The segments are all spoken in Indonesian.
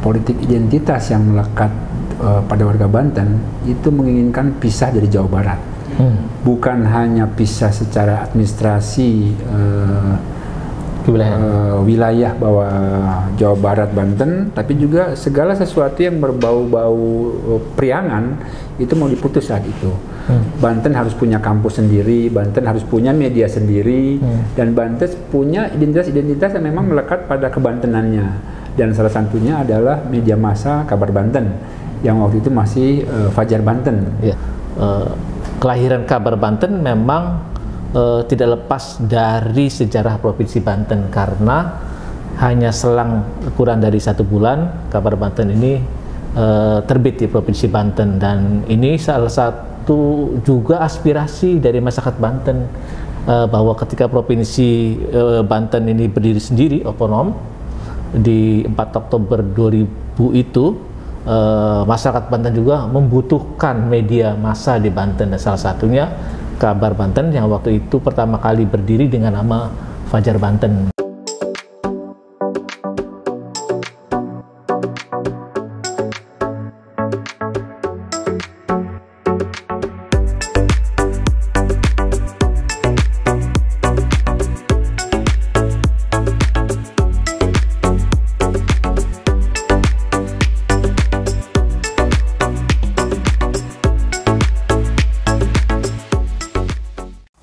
politik identitas yang melekat pada warga Banten itu menginginkan pisah dari Jawa Barat. Bukan hanya pisah secara administrasi wilayah bahwa Jawa Barat Banten, tapi juga segala sesuatu yang berbau-bau priangan itu mau diputus saat itu. Banten harus punya kampus sendiri, Banten harus punya media sendiri, dan Banten punya identitas-identitas yang memang melekat pada kebantenannya. Dan salah satunya adalah media massa Kabar Banten yang waktu itu masih Fajar Banten. Ya. Kelahiran Kabar Banten memang tidak lepas dari sejarah Provinsi Banten, karena hanya selang kurang dari 1 bulan Kabar Banten ini terbit di Provinsi Banten, dan ini salah satu juga aspirasi dari masyarakat Banten bahwa ketika Provinsi Banten ini berdiri sendiri otonom di 4 Oktober 2000 itu, masyarakat Banten juga membutuhkan media massa di Banten, dan salah satunya Kabar Banten yang waktu itu pertama kali berdiri dengan nama Fajar Banten.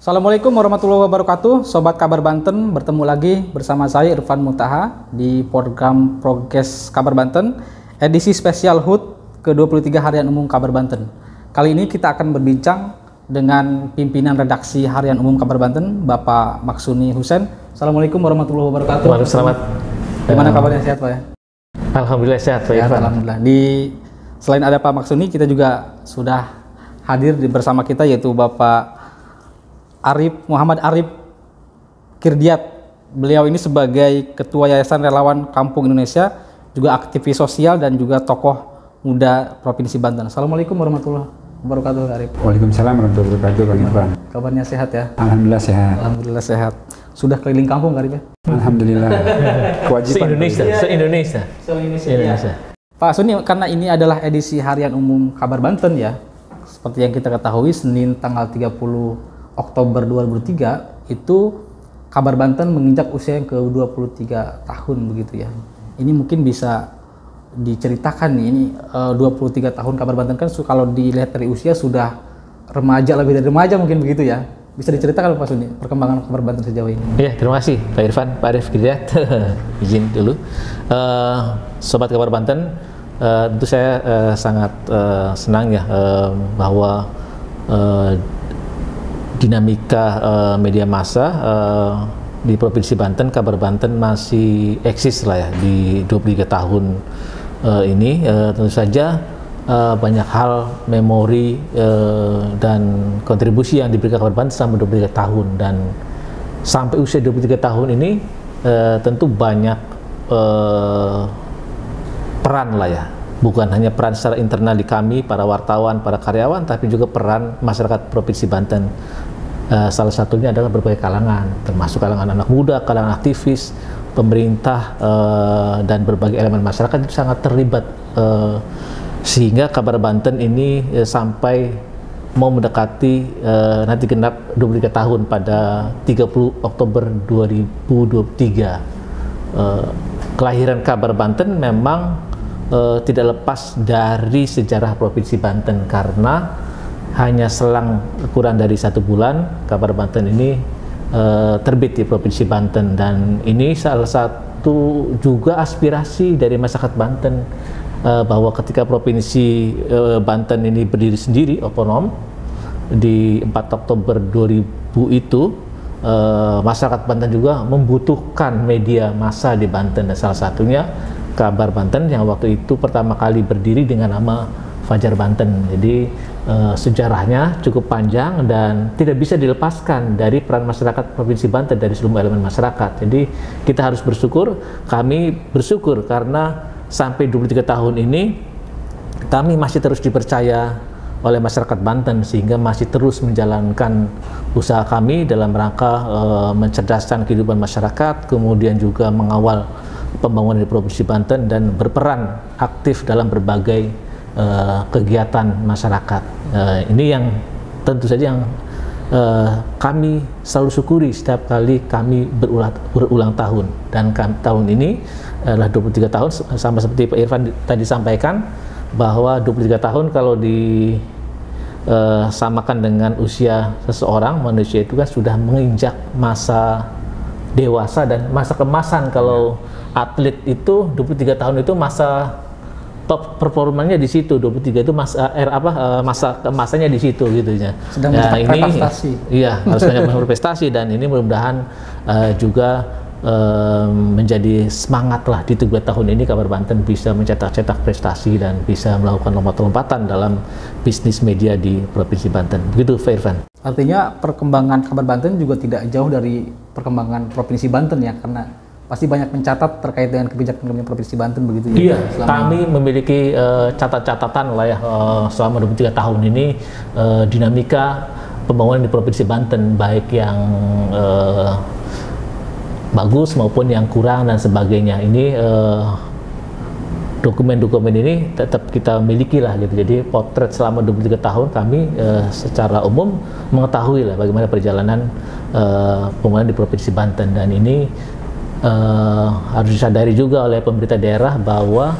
Assalamualaikum warahmatullahi wabarakatuh, Sobat Kabar Banten. Bertemu lagi bersama saya Irfan Mutaha di program Progres Kabar Banten, edisi spesial HUT ke-23 Harian Umum Kabar Banten. Kali ini kita akan berbincang dengan pimpinan redaksi Harian Umum Kabar Banten, Bapak Maksuni Husen. Assalamualaikum warahmatullahi wabarakatuh. Selamat. Gimana kabarnya, sehat Pak ya? Alhamdulillah sehat Pak Irfan. Alhamdulillah. Selain ada Pak Maksuni, kita juga sudah hadir bersama kita yaitu Bapak Muhammad Arif Kirdiat. Beliau ini sebagai Ketua Yayasan Relawan Kampung Indonesia, juga aktivis sosial dan juga tokoh muda Provinsi Banten. Assalamualaikum warahmatullahi wabarakatuh, Arif. Waalaikumsalam warahmatullahi wabarakatuh, Bang Irfan. Kabarnya sehat ya? Alhamdulillah sehat. Alhamdulillah sehat. Sudah keliling kampung, Arif ya? Alhamdulillah. Kewajiban. Se-Indonesia. Pak Suni, karena ini adalah edisi Harian Umum Kabar Banten ya, seperti yang kita ketahui, Senin tanggal 30 Oktober 2003 itu Kabar Banten menginjak usia yang ke-23 tahun begitu ya. Ini mungkin bisa diceritakan nih, ini 23 tahun Kabar Banten kan kalau dilihat dari usia sudah remaja, lebih dari remaja mungkin begitu ya. Bisa diceritakan Pak Suni perkembangan Kabar Banten sejauh ini? Iya, terima kasih Pak Irfan, Pak Arif Kirdiat. Izin dulu. Sobat Kabar Banten, tentu saya sangat senang ya bahwa dinamika media massa di Provinsi Banten, Kabar Banten masih eksis lah ya di 23 tahun ini. Tentu saja banyak hal, memori dan kontribusi yang diberikan Kabar Banten selama 23 tahun, dan sampai usia 23 tahun ini tentu banyak peran lah ya. Bukan hanya peran secara internal di kami, para wartawan, para karyawan, tapi juga peran masyarakat Provinsi Banten. Salah satunya adalah berbagai kalangan, termasuk kalangan anak muda, kalangan aktivis, pemerintah, dan berbagai elemen masyarakat itu sangat terlibat. Sehingga Kabar Banten ini sampai mau mendekati nanti genap 23 tahun pada 30 Oktober 2023. Kelahiran Kabar Banten memang tidak lepas dari sejarah Provinsi Banten, karena hanya selang kurang dari 1 bulan Kabar Banten ini terbit di Provinsi Banten, dan ini salah satu juga aspirasi dari masyarakat Banten bahwa ketika Provinsi Banten ini berdiri sendiri otonom di 4 Oktober 2000 itu, masyarakat Banten juga membutuhkan media massa di Banten, dan salah satunya Kabar Banten yang waktu itu pertama kali berdiri dengan nama Fajar Banten. Jadi sejarahnya cukup panjang dan tidak bisa dilepaskan dari peran masyarakat Provinsi Banten, dari seluruh elemen masyarakat. Jadi kita harus bersyukur, kami bersyukur karena sampai 23 tahun ini kami masih terus dipercaya oleh masyarakat Banten, sehingga masih terus menjalankan usaha kami dalam rangka mencerdaskan kehidupan masyarakat, kemudian juga mengawal pembangunan di Provinsi Banten dan berperan aktif dalam berbagai kegiatan masyarakat. Ini yang tentu saja yang kami selalu syukuri setiap kali kami berulang tahun, dan tahun ini adalah 23 tahun, sama seperti Pak Irfan tadi sampaikan bahwa 23 tahun kalau disamakan dengan usia seseorang, manusia itu kan sudah menginjak masa dewasa dan masa kemasan. Kalau atlet itu 23 tahun itu masa top performanya di situ, 23 itu masa masa kemasannya di situ gitu ya. Sedang ini prestasi. Iya, harus banyak berprestasi, dan ini mudah-mudahan juga menjadi semangat lah di 3 tahun ini Kabar Banten bisa mencetak prestasi dan bisa melakukan lompat-lompatan dalam bisnis media di Provinsi Banten. Begitu, Pak Irfan. Artinya perkembangan Kabar Banten juga tidak jauh dari perkembangan Provinsi Banten ya, karena pasti banyak mencatat terkait dengan kebijakan Provinsi Banten begitu ya. Iya, kami memiliki catatan lah ya selama 23 tahun ini, dinamika pembangunan di Provinsi Banten, baik yang bagus maupun yang kurang dan sebagainya. Ini dokumen-dokumen ini tetap kita miliki lah gitu. Jadi potret selama 23 tahun kami secara umum mengetahui lah bagaimana perjalanan pembangunan di Provinsi Banten, dan ini harus disadari juga oleh pemerintah daerah bahwa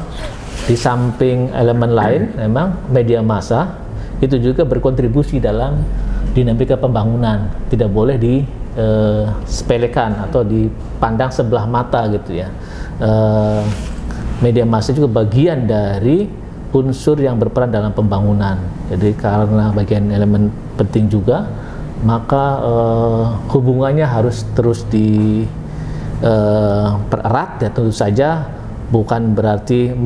di samping elemen lain, memang media massa itu juga berkontribusi dalam dinamika pembangunan. Tidak boleh disepelekan atau dipandang sebelah mata gitu ya. Media massa juga bagian dari unsur yang berperan dalam pembangunan. Jadi karena bagian elemen penting juga, maka hubungannya harus terus pererat ya. Tentu saja bukan berarti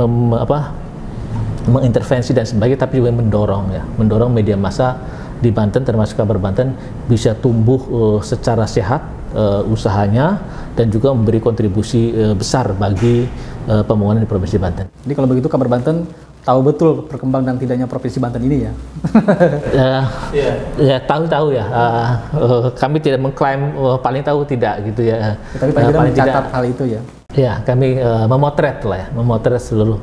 mengintervensi dan sebagainya, tapi juga mendorong media massa di Banten, termasuk Kabar Banten, bisa tumbuh secara sehat usahanya, dan juga memberi kontribusi besar bagi pembangunan di Provinsi Banten. Jadi kalau begitu Kabar Banten tahu betul perkembangan dan tidaknya Provinsi Banten ini ya? Ya tahu ya. Kami tidak mengklaim paling tahu, tidak gitu ya. Tapi paling tidak mencatat hal itu ya? Ya, kami memotret lah ya, memotret seluruh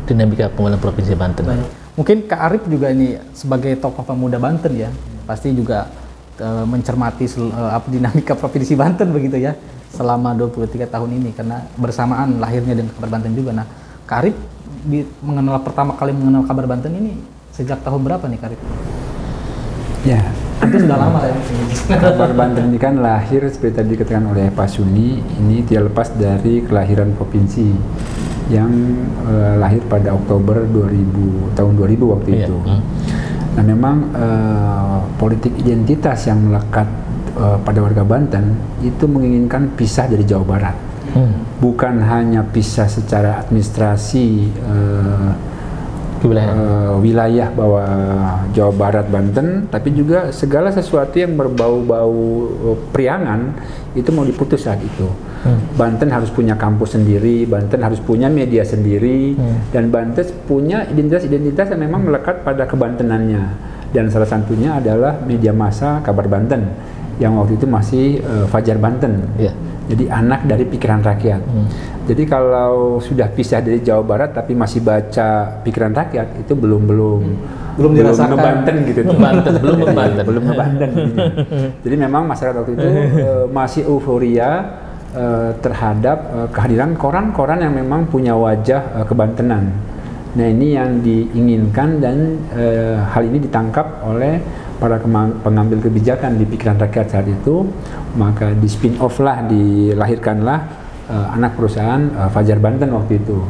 dinamika pembangunan Provinsi Banten. Baik. Mungkin Kak Arif juga ini sebagai tokoh pemuda Banten ya, pasti juga mencermati dinamika Provinsi Banten begitu ya, selama 23 tahun ini, karena bersamaan lahirnya dengan Kabar Banten juga. Nah, Kak Arif pertama kali mengenal Kabar Banten ini sejak tahun berapa nih, Kak Arif? Ya, itu sudah lama ya. Kabar Banten ini kan lahir seperti tadi dikatakan oleh Pak Suni, ini tidak lepas dari kelahiran provinsi yang lahir pada Oktober tahun 2000 waktu itu. Nah, memang politik identitas yang melekat pada warga Banten itu menginginkan pisah dari Jawa Barat. Bukan hanya pisah secara administrasi wilayah bahwa Jawa Barat Banten, tapi juga segala sesuatu yang berbau-bau priangan itu mau diputus saat itu. Banten harus punya kampus sendiri, Banten harus punya media sendiri, dan Banten punya identitas-identitas yang memang melekat pada kebantenannya. Dan salah satunya adalah media massa Kabar Banten yang waktu itu masih Fajar Banten. Jadi anak dari pikiran rakyat. Jadi kalau sudah pisah dari Jawa Barat tapi masih baca pikiran rakyat, itu belum dirasakan ngebanten gitu. Belum ngebanten. Jadi memang masyarakat waktu itu masih euforia terhadap kehadiran koran-koran yang memang punya wajah kebantenan. Nah, ini yang diinginkan, dan hal ini ditangkap oleh para pengambil kebijakan di pikiran rakyat saat itu. Maka di spin off lah, dilahirkanlah anak perusahaan Fajar Banten waktu itu.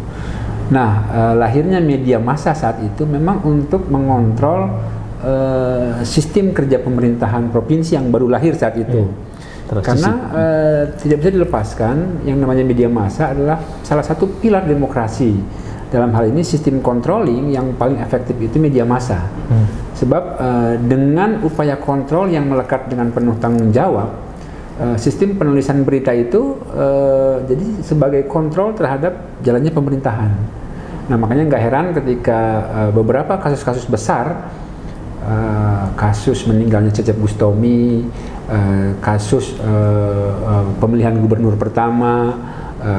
Nah, lahirnya media massa saat itu memang untuk mengontrol sistem kerja pemerintahan provinsi yang baru lahir saat itu. Karena tidak bisa dilepaskan, yang namanya media massa adalah salah satu pilar demokrasi. Dalam hal ini sistem controlling yang paling efektif itu media massa. Sebab dengan upaya kontrol yang melekat dengan penuh tanggung jawab, sistem penulisan berita itu jadi sebagai kontrol terhadap jalannya pemerintahan. Nah, makanya nggak heran ketika beberapa kasus-kasus besar, kasus meninggalnya Cecep Gustomi, kasus pemilihan gubernur pertama,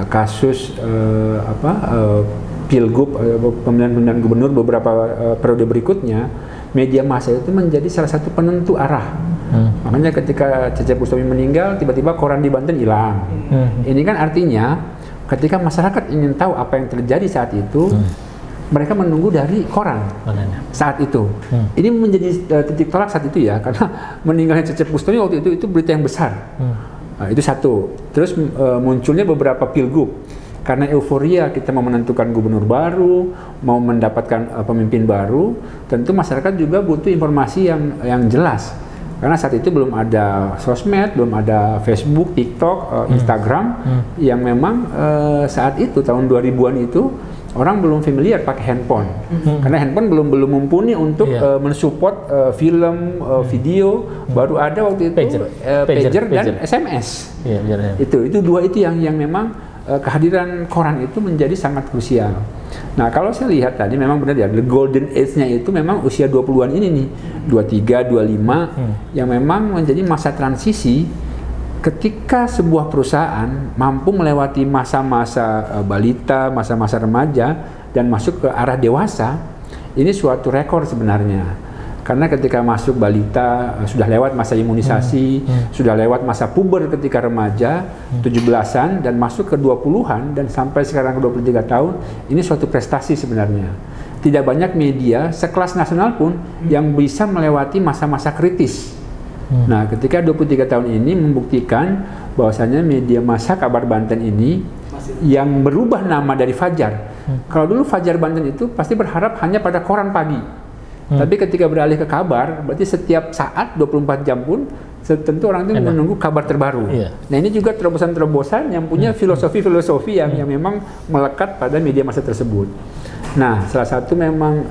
kasus pilgub, pemilihan gubernur beberapa periode berikutnya, media massa itu menjadi salah satu penentu arah. Makanya ketika Cecep Bustami meninggal, tiba-tiba koran di Banten hilang. Ini kan artinya ketika masyarakat ingin tahu apa yang terjadi saat itu, mereka menunggu dari koran saat itu. Ini menjadi titik tolak saat itu ya, karena meninggalnya Cecep Bustami waktu itu berita yang besar. Nah, itu satu. Terus munculnya beberapa pilgub. Karena euforia kita mau menentukan gubernur baru, mau mendapatkan pemimpin baru, tentu masyarakat juga butuh informasi yang jelas. Karena saat itu belum ada sosmed, belum ada Facebook, TikTok, Instagram, yang memang saat itu tahun 2000-an itu orang belum familiar pakai handphone. Karena handphone belum mumpuni untuk mensupport film, video. Baru ada waktu itu pager dan SMS. Itu dua itu yang memang kehadiran koran itu menjadi sangat krusial. Nah, kalau saya lihat tadi memang benar ya, the golden age-nya itu memang usia 20-an ini nih, 23, 25, yang memang menjadi masa transisi ketika sebuah perusahaan mampu melewati masa-masa balita, masa-masa remaja, dan masuk ke arah dewasa. Ini suatu rekor sebenarnya. Karena ketika masuk balita, sudah lewat masa imunisasi, sudah lewat masa puber ketika remaja, 17-an, dan masuk ke 20-an, dan sampai sekarang ke 23 tahun, ini suatu prestasi sebenarnya. Tidak banyak media, sekelas nasional pun, yang bisa melewati masa-masa kritis. Nah, ketika 23 tahun ini membuktikan bahwasanya media massa Kabar Banten ini, yang berubah nama dari Fajar. Kalau dulu Fajar Banten itu pasti berharap hanya pada koran pagi. Tapi ketika beralih ke kabar, berarti setiap saat 24 jam pun tentu orang itu menunggu kabar terbaru. Nah, ini juga terobosan-terobosan yang punya filosofi-filosofi yang memang melekat pada media massa tersebut. Nah, salah satu memang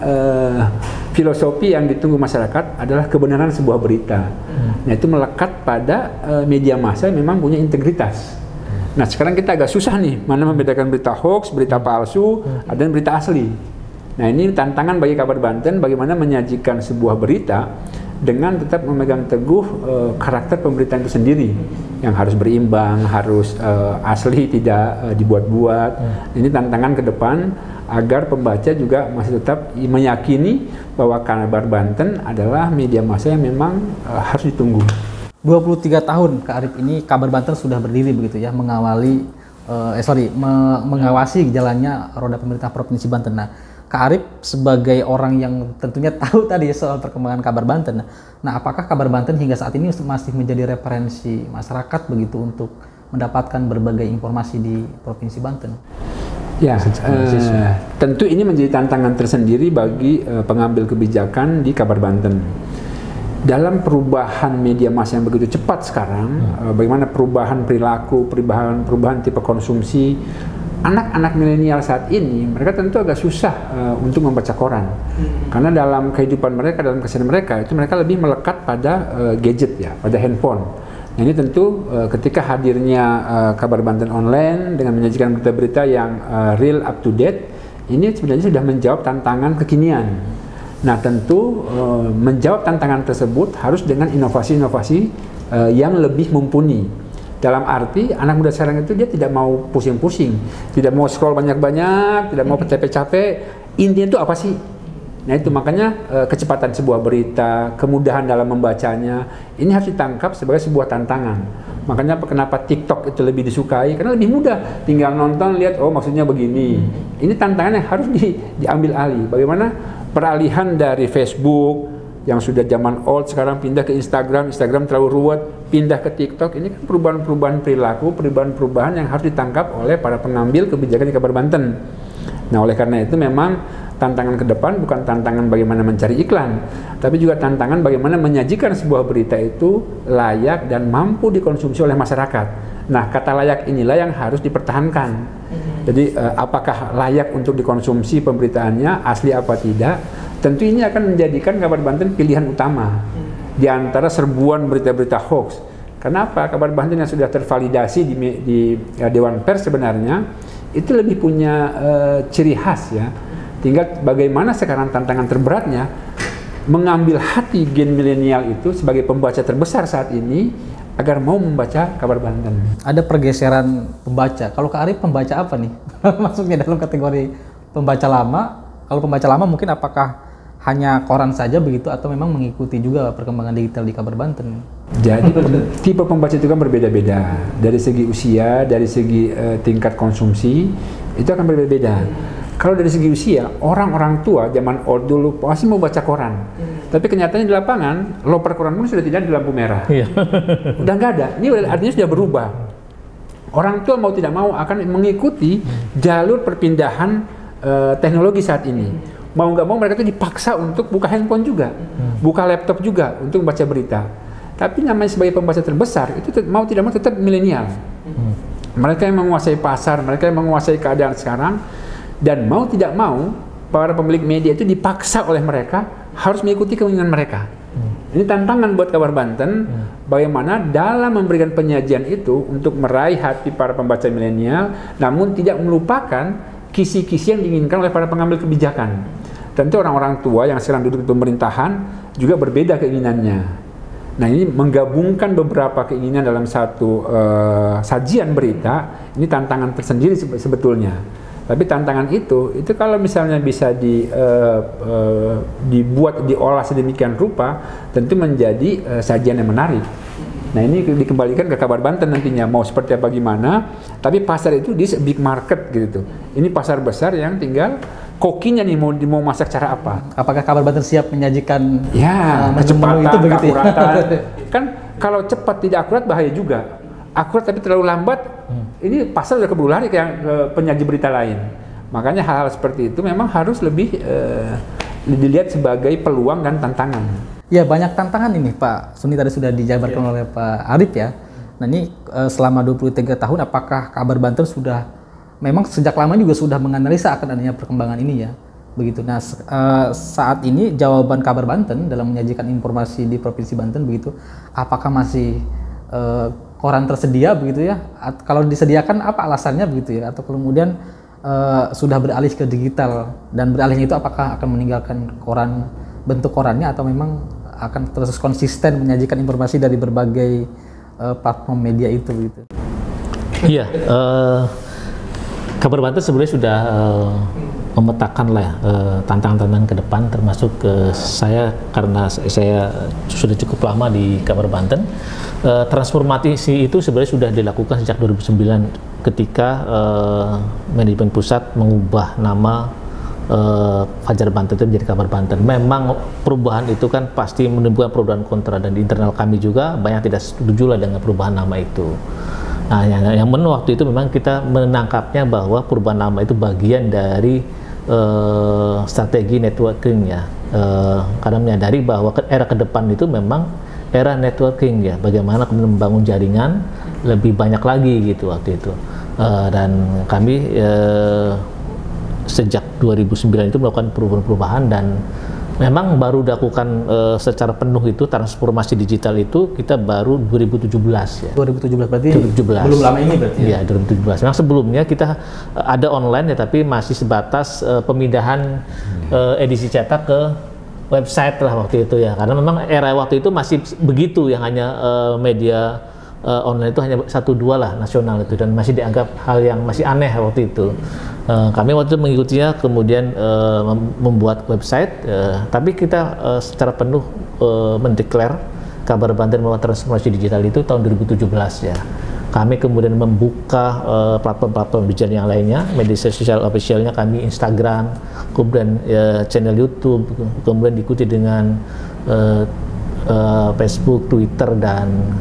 filosofi yang ditunggu masyarakat adalah kebenaran sebuah berita. Nah, itu melekat pada media massa yang memang punya integritas. Nah, sekarang kita agak susah nih, mana membedakan berita hoax, berita palsu, dan berita asli. Nah, ini tantangan bagi Kabar Banten bagaimana menyajikan sebuah berita dengan tetap memegang teguh karakter pemberitaan itu sendiri yang harus berimbang, harus asli, tidak dibuat-buat. Ini tantangan ke depan agar pembaca juga masih tetap meyakini bahwa Kabar Banten adalah media massa yang memang harus ditunggu. 23 tahun Kak Arif ini Kabar Banten sudah berdiri begitu ya, mengawasi jalannya roda pemerintah Provinsi Banten. Nah, Kak Arif sebagai orang yang tentunya tahu tadi soal perkembangan Kabar Banten. Nah, apakah Kabar Banten hingga saat ini masih menjadi referensi masyarakat begitu untuk mendapatkan berbagai informasi di Provinsi Banten? Ya, tentu ini menjadi tantangan tersendiri bagi pengambil kebijakan di Kabar Banten. Dalam perubahan media massa yang begitu cepat sekarang, bagaimana perubahan perilaku, perubahan tipe konsumsi, anak-anak milenial saat ini, mereka tentu agak susah untuk membaca koran. Karena dalam kehidupan mereka, dalam keseharian mereka, itu mereka lebih melekat pada gadget ya, pada handphone. Nah, ini tentu ketika hadirnya Kabar Banten Online dengan menyajikan berita-berita yang real, up to date, ini sebenarnya sudah menjawab tantangan kekinian. Nah, tentu menjawab tantangan tersebut harus dengan inovasi-inovasi yang lebih mumpuni. Dalam arti anak muda sekarang itu dia tidak mau pusing-pusing, tidak mau scroll banyak-banyak, tidak mau capek-capek. Intinya itu apa sih? Nah, itu makanya kecepatan sebuah berita, kemudahan dalam membacanya, ini harus ditangkap sebagai sebuah tantangan. Makanya kenapa TikTok itu lebih disukai, karena lebih mudah, tinggal nonton, lihat, oh maksudnya begini. Ini tantangan yang harus diambil alih. Bagaimana peralihan dari Facebook yang sudah zaman old sekarang pindah ke Instagram terlalu ruwet, pindah ke TikTok. Ini kan perubahan-perubahan perilaku, perubahan-perubahan yang harus ditangkap oleh para pengambil kebijakan di Kabar Banten. Nah, oleh karena itu memang tantangan ke depan bukan tantangan bagaimana mencari iklan, tapi juga tantangan bagaimana menyajikan sebuah berita itu layak dan mampu dikonsumsi oleh masyarakat. Nah, kata layak inilah yang harus dipertahankan. Jadi apakah layak untuk dikonsumsi pemberitaannya, asli apa tidak? Tentu ini akan menjadikan Kabar Banten pilihan utama di antara serbuan berita-berita hoax. Kenapa? Kabar Banten yang sudah tervalidasi di Dewan Pers sebenarnya itu lebih punya ciri khas ya. Tinggal bagaimana sekarang tantangan terberatnya mengambil hati gen milenial itu sebagai pembaca terbesar saat ini agar mau membaca kabar Banten. Ada pergeseran pembaca. Kalau Kak Arif pembaca apa nih? Masuknya dalam kategori pembaca lama. Kalau pembaca lama mungkin apakah hanya koran saja begitu atau memang mengikuti juga perkembangan digital di kabar Banten? Jadi tipe pembaca itu kan berbeda-beda. Dari segi usia, dari segi tingkat konsumsi, itu akan berbeda-beda. Kalau dari segi usia, orang-orang tua zaman old dulu pasti mau baca koran. Tapi kenyataannya di lapangan, loper koran pun sudah tidak di lampu merah. Udah nggak ada. Ini artinya sudah berubah. Orang tua mau tidak mau akan mengikuti jalur perpindahan teknologi saat ini. Mau nggak mau mereka itu dipaksa untuk buka handphone juga, buka laptop juga untuk membaca berita. Tapi namanya sebagai pembaca terbesar itu mau tidak mau tetap milenial. Mereka yang menguasai pasar, mereka yang menguasai keadaan sekarang. Dan mau tidak mau, para pemilik media itu dipaksa oleh mereka harus mengikuti keinginan mereka. Ini tantangan buat kabar Banten, bagaimana dalam memberikan penyajian itu untuk meraih hati para pembaca milenial, namun tidak melupakan kisi-kisi yang diinginkan oleh para pengambil kebijakan. Tentu orang-orang tua yang sekarang duduk di pemerintahan juga berbeda keinginannya. Nah, ini menggabungkan beberapa keinginan dalam satu sajian berita, ini tantangan tersendiri sebetulnya. Tapi tantangan itu kalau misalnya bisa dibuat, diolah sedemikian rupa, tentu menjadi sajian yang menarik. Nah, ini dikembalikan ke kabar Banten nantinya, mau seperti apa gimana, tapi pasar itu di big market gitu. Ini pasar besar yang tinggal kokinya nih mau masak cara apa. Apakah kabar Banten siap menyajikan kecepatan, itu begitu keakuratan. Kan kalau cepat tidak akurat bahaya juga. Akurat tapi terlalu lambat, ini pasar sudah keburu lari ke penyaji berita lain. Makanya hal-hal seperti itu memang harus lebih dilihat sebagai peluang dan tantangan. Ya, banyak tantangan ini Pak Suni tadi sudah dijabarkan oleh Pak Arif ya. Nah, ini selama 23 tahun apakah kabar Banten sudah memang sejak lama juga sudah menganalisa akan adanya perkembangan ini ya. Begitu. Nah, saat ini jawaban kabar Banten dalam menyajikan informasi di Provinsi Banten begitu, apakah masih koran tersedia begitu ya? Kalau disediakan apa alasannya begitu ya? Atau kemudian sudah beralih ke digital, dan beralihnya itu apakah akan meninggalkan koran, bentuk korannya, atau memang akan terus konsisten menyajikan informasi dari berbagai platform media itu gitu? Iya, kabar Banten sebenarnya sudah memetakan lah tantangan-tantangan ke depan, termasuk saya, karena saya sudah cukup lama di kabar Banten. Transformasi itu sebenarnya sudah dilakukan sejak 2009 ketika manajemen pusat mengubah nama Fajar Banten itu menjadi kabar Banten. Memang perubahan itu kan pasti menimbulkan perubahan kontra, dan di internal kami juga banyak tidak setuju lah dengan perubahan nama itu. Nah, yang waktu itu memang kita menangkapnya bahwa perubahan nama itu bagian dari strategi networking ya, karena menyadari bahwa era ke depan itu memang era networking ya, bagaimana kemudian membangun jaringan lebih banyak lagi gitu waktu itu. Dan kami sejak 2009 itu melakukan perubahan-perubahan, dan memang baru dilakukan secara penuh itu transformasi digital itu kita baru 2017 ya. 2017 berarti 2017. Belum lama ini berarti ya? Iya, 2017. Memang sebelumnya kita ada online ya, tapi masih sebatas pemindahan edisi cetak ke website lah waktu itu ya, karena memang era waktu itu masih begitu, yang hanya media online itu hanya 1-2 lah nasional itu, dan masih dianggap hal yang masih aneh waktu itu. Kami waktu itu mengikutinya, kemudian membuat website, tapi kita secara penuh mendeklar kabar Banten bahwa transformasi digital itu tahun 2017 ya. Kami kemudian membuka platform-platform digital yang lainnya, media sosial officialnya kami Instagram, kemudian channel YouTube, kemudian diikuti dengan Facebook, Twitter, dan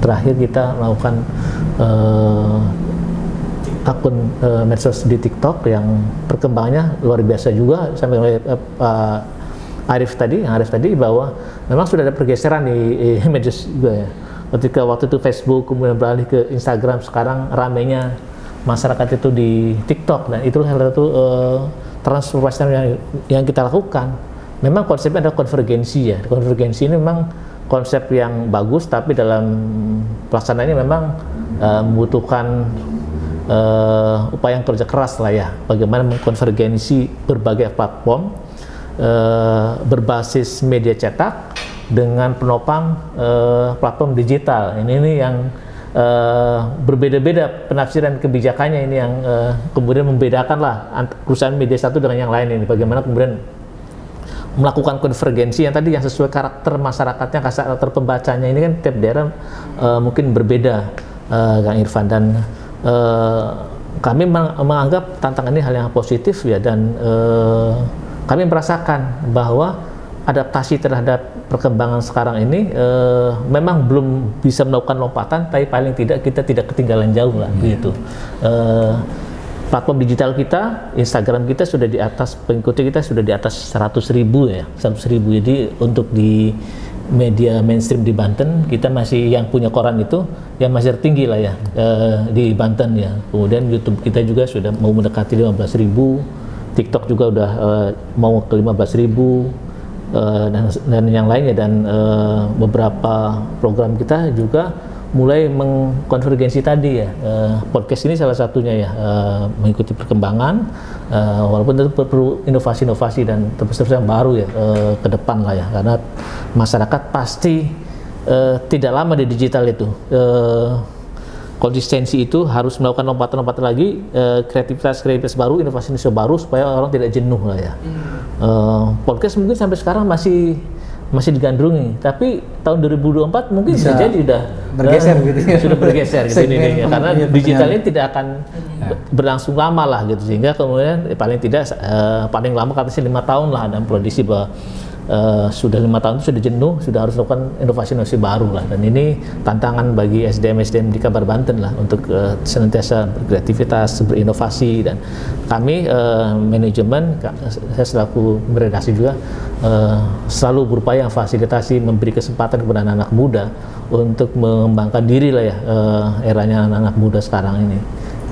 terakhir kita melakukan akun medsos di TikTok yang perkembangannya luar biasa juga, sampai oleh Arif tadi bahwa memang sudah ada pergeseran di medsos juga ya. Ketika waktu itu Facebook kemudian beralih ke Instagram, sekarang ramenya masyarakat itu di TikTok, dan itu salah satu transformasi yang kita lakukan. Memang konsepnya adalah konvergensi ya. Konvergensi ini memang konsep yang bagus, tapi dalam pelaksanaannya memang membutuhkan upaya yang kerja keras lah ya. Bagaimana mengkonvergensi berbagai platform berbasis media cetak dengan penopang platform digital. Ini yang berbeda-beda penafsiran kebijakannya ini yang kemudian membedakan lah perusahaan media satu dengan yang lain ini. Bagaimana kemudian melakukan konvergensi yang tadi yang sesuai karakter masyarakatnya, karakter pembacanya ini kan tiap daerah mungkin berbeda, Kang Irfan, dan kami menganggap tantangan ini hal yang positif ya, dan kami merasakan bahwa adaptasi terhadap perkembangan sekarang ini memang belum bisa melakukan lompatan, tapi paling tidak kita tidak ketinggalan jauh lah gitu. Platform digital kita, Instagram kita sudah di atas, pengikutnya kita sudah di atas 100.000 ya, 100.000. Jadi untuk di media mainstream di Banten, kita masih yang punya koran itu yang masih tertinggi lah ya di Banten ya. Kemudian YouTube kita juga sudah mau mendekati 15.000, TikTok juga udah mau ke 15.000 dan yang lainnya, dan beberapa program kita juga mulai mengkonvergensi tadi ya. Podcast ini salah satunya ya, mengikuti perkembangan, walaupun tentu perlu inovasi-inovasi dan terus yang baru ya ke depan lah ya, karena masyarakat pasti tidak lama di digital itu. Konsistensi itu harus melakukan lompatan-lompatan lagi, kreativitas baru, inovasi baru supaya orang tidak jenuh lah ya. Podcast mungkin sampai sekarang masih digandrungi, tapi tahun 2024 mungkin bisa jadi udah bergeser gitu ya. Sudah bergeser gitu ini ya, karena digital ini tidak akan berlangsung lama lah gitu, sehingga kemudian paling tidak paling lama katanya 5 tahun lah dalam kondisi bahwa sudah 5 tahun itu sudah jenuh, sudah harus melakukan inovasi-inovasi baru lah, dan ini tantangan bagi SDM di Kabar Banten lah untuk senantiasa berkreativitas, berinovasi, dan kami manajemen, saya selaku redaksi juga selalu berupaya fasilitasi, memberi kesempatan kepada anak-anak muda untuk mengembangkan diri lah ya, eranya anak-anak muda sekarang ini.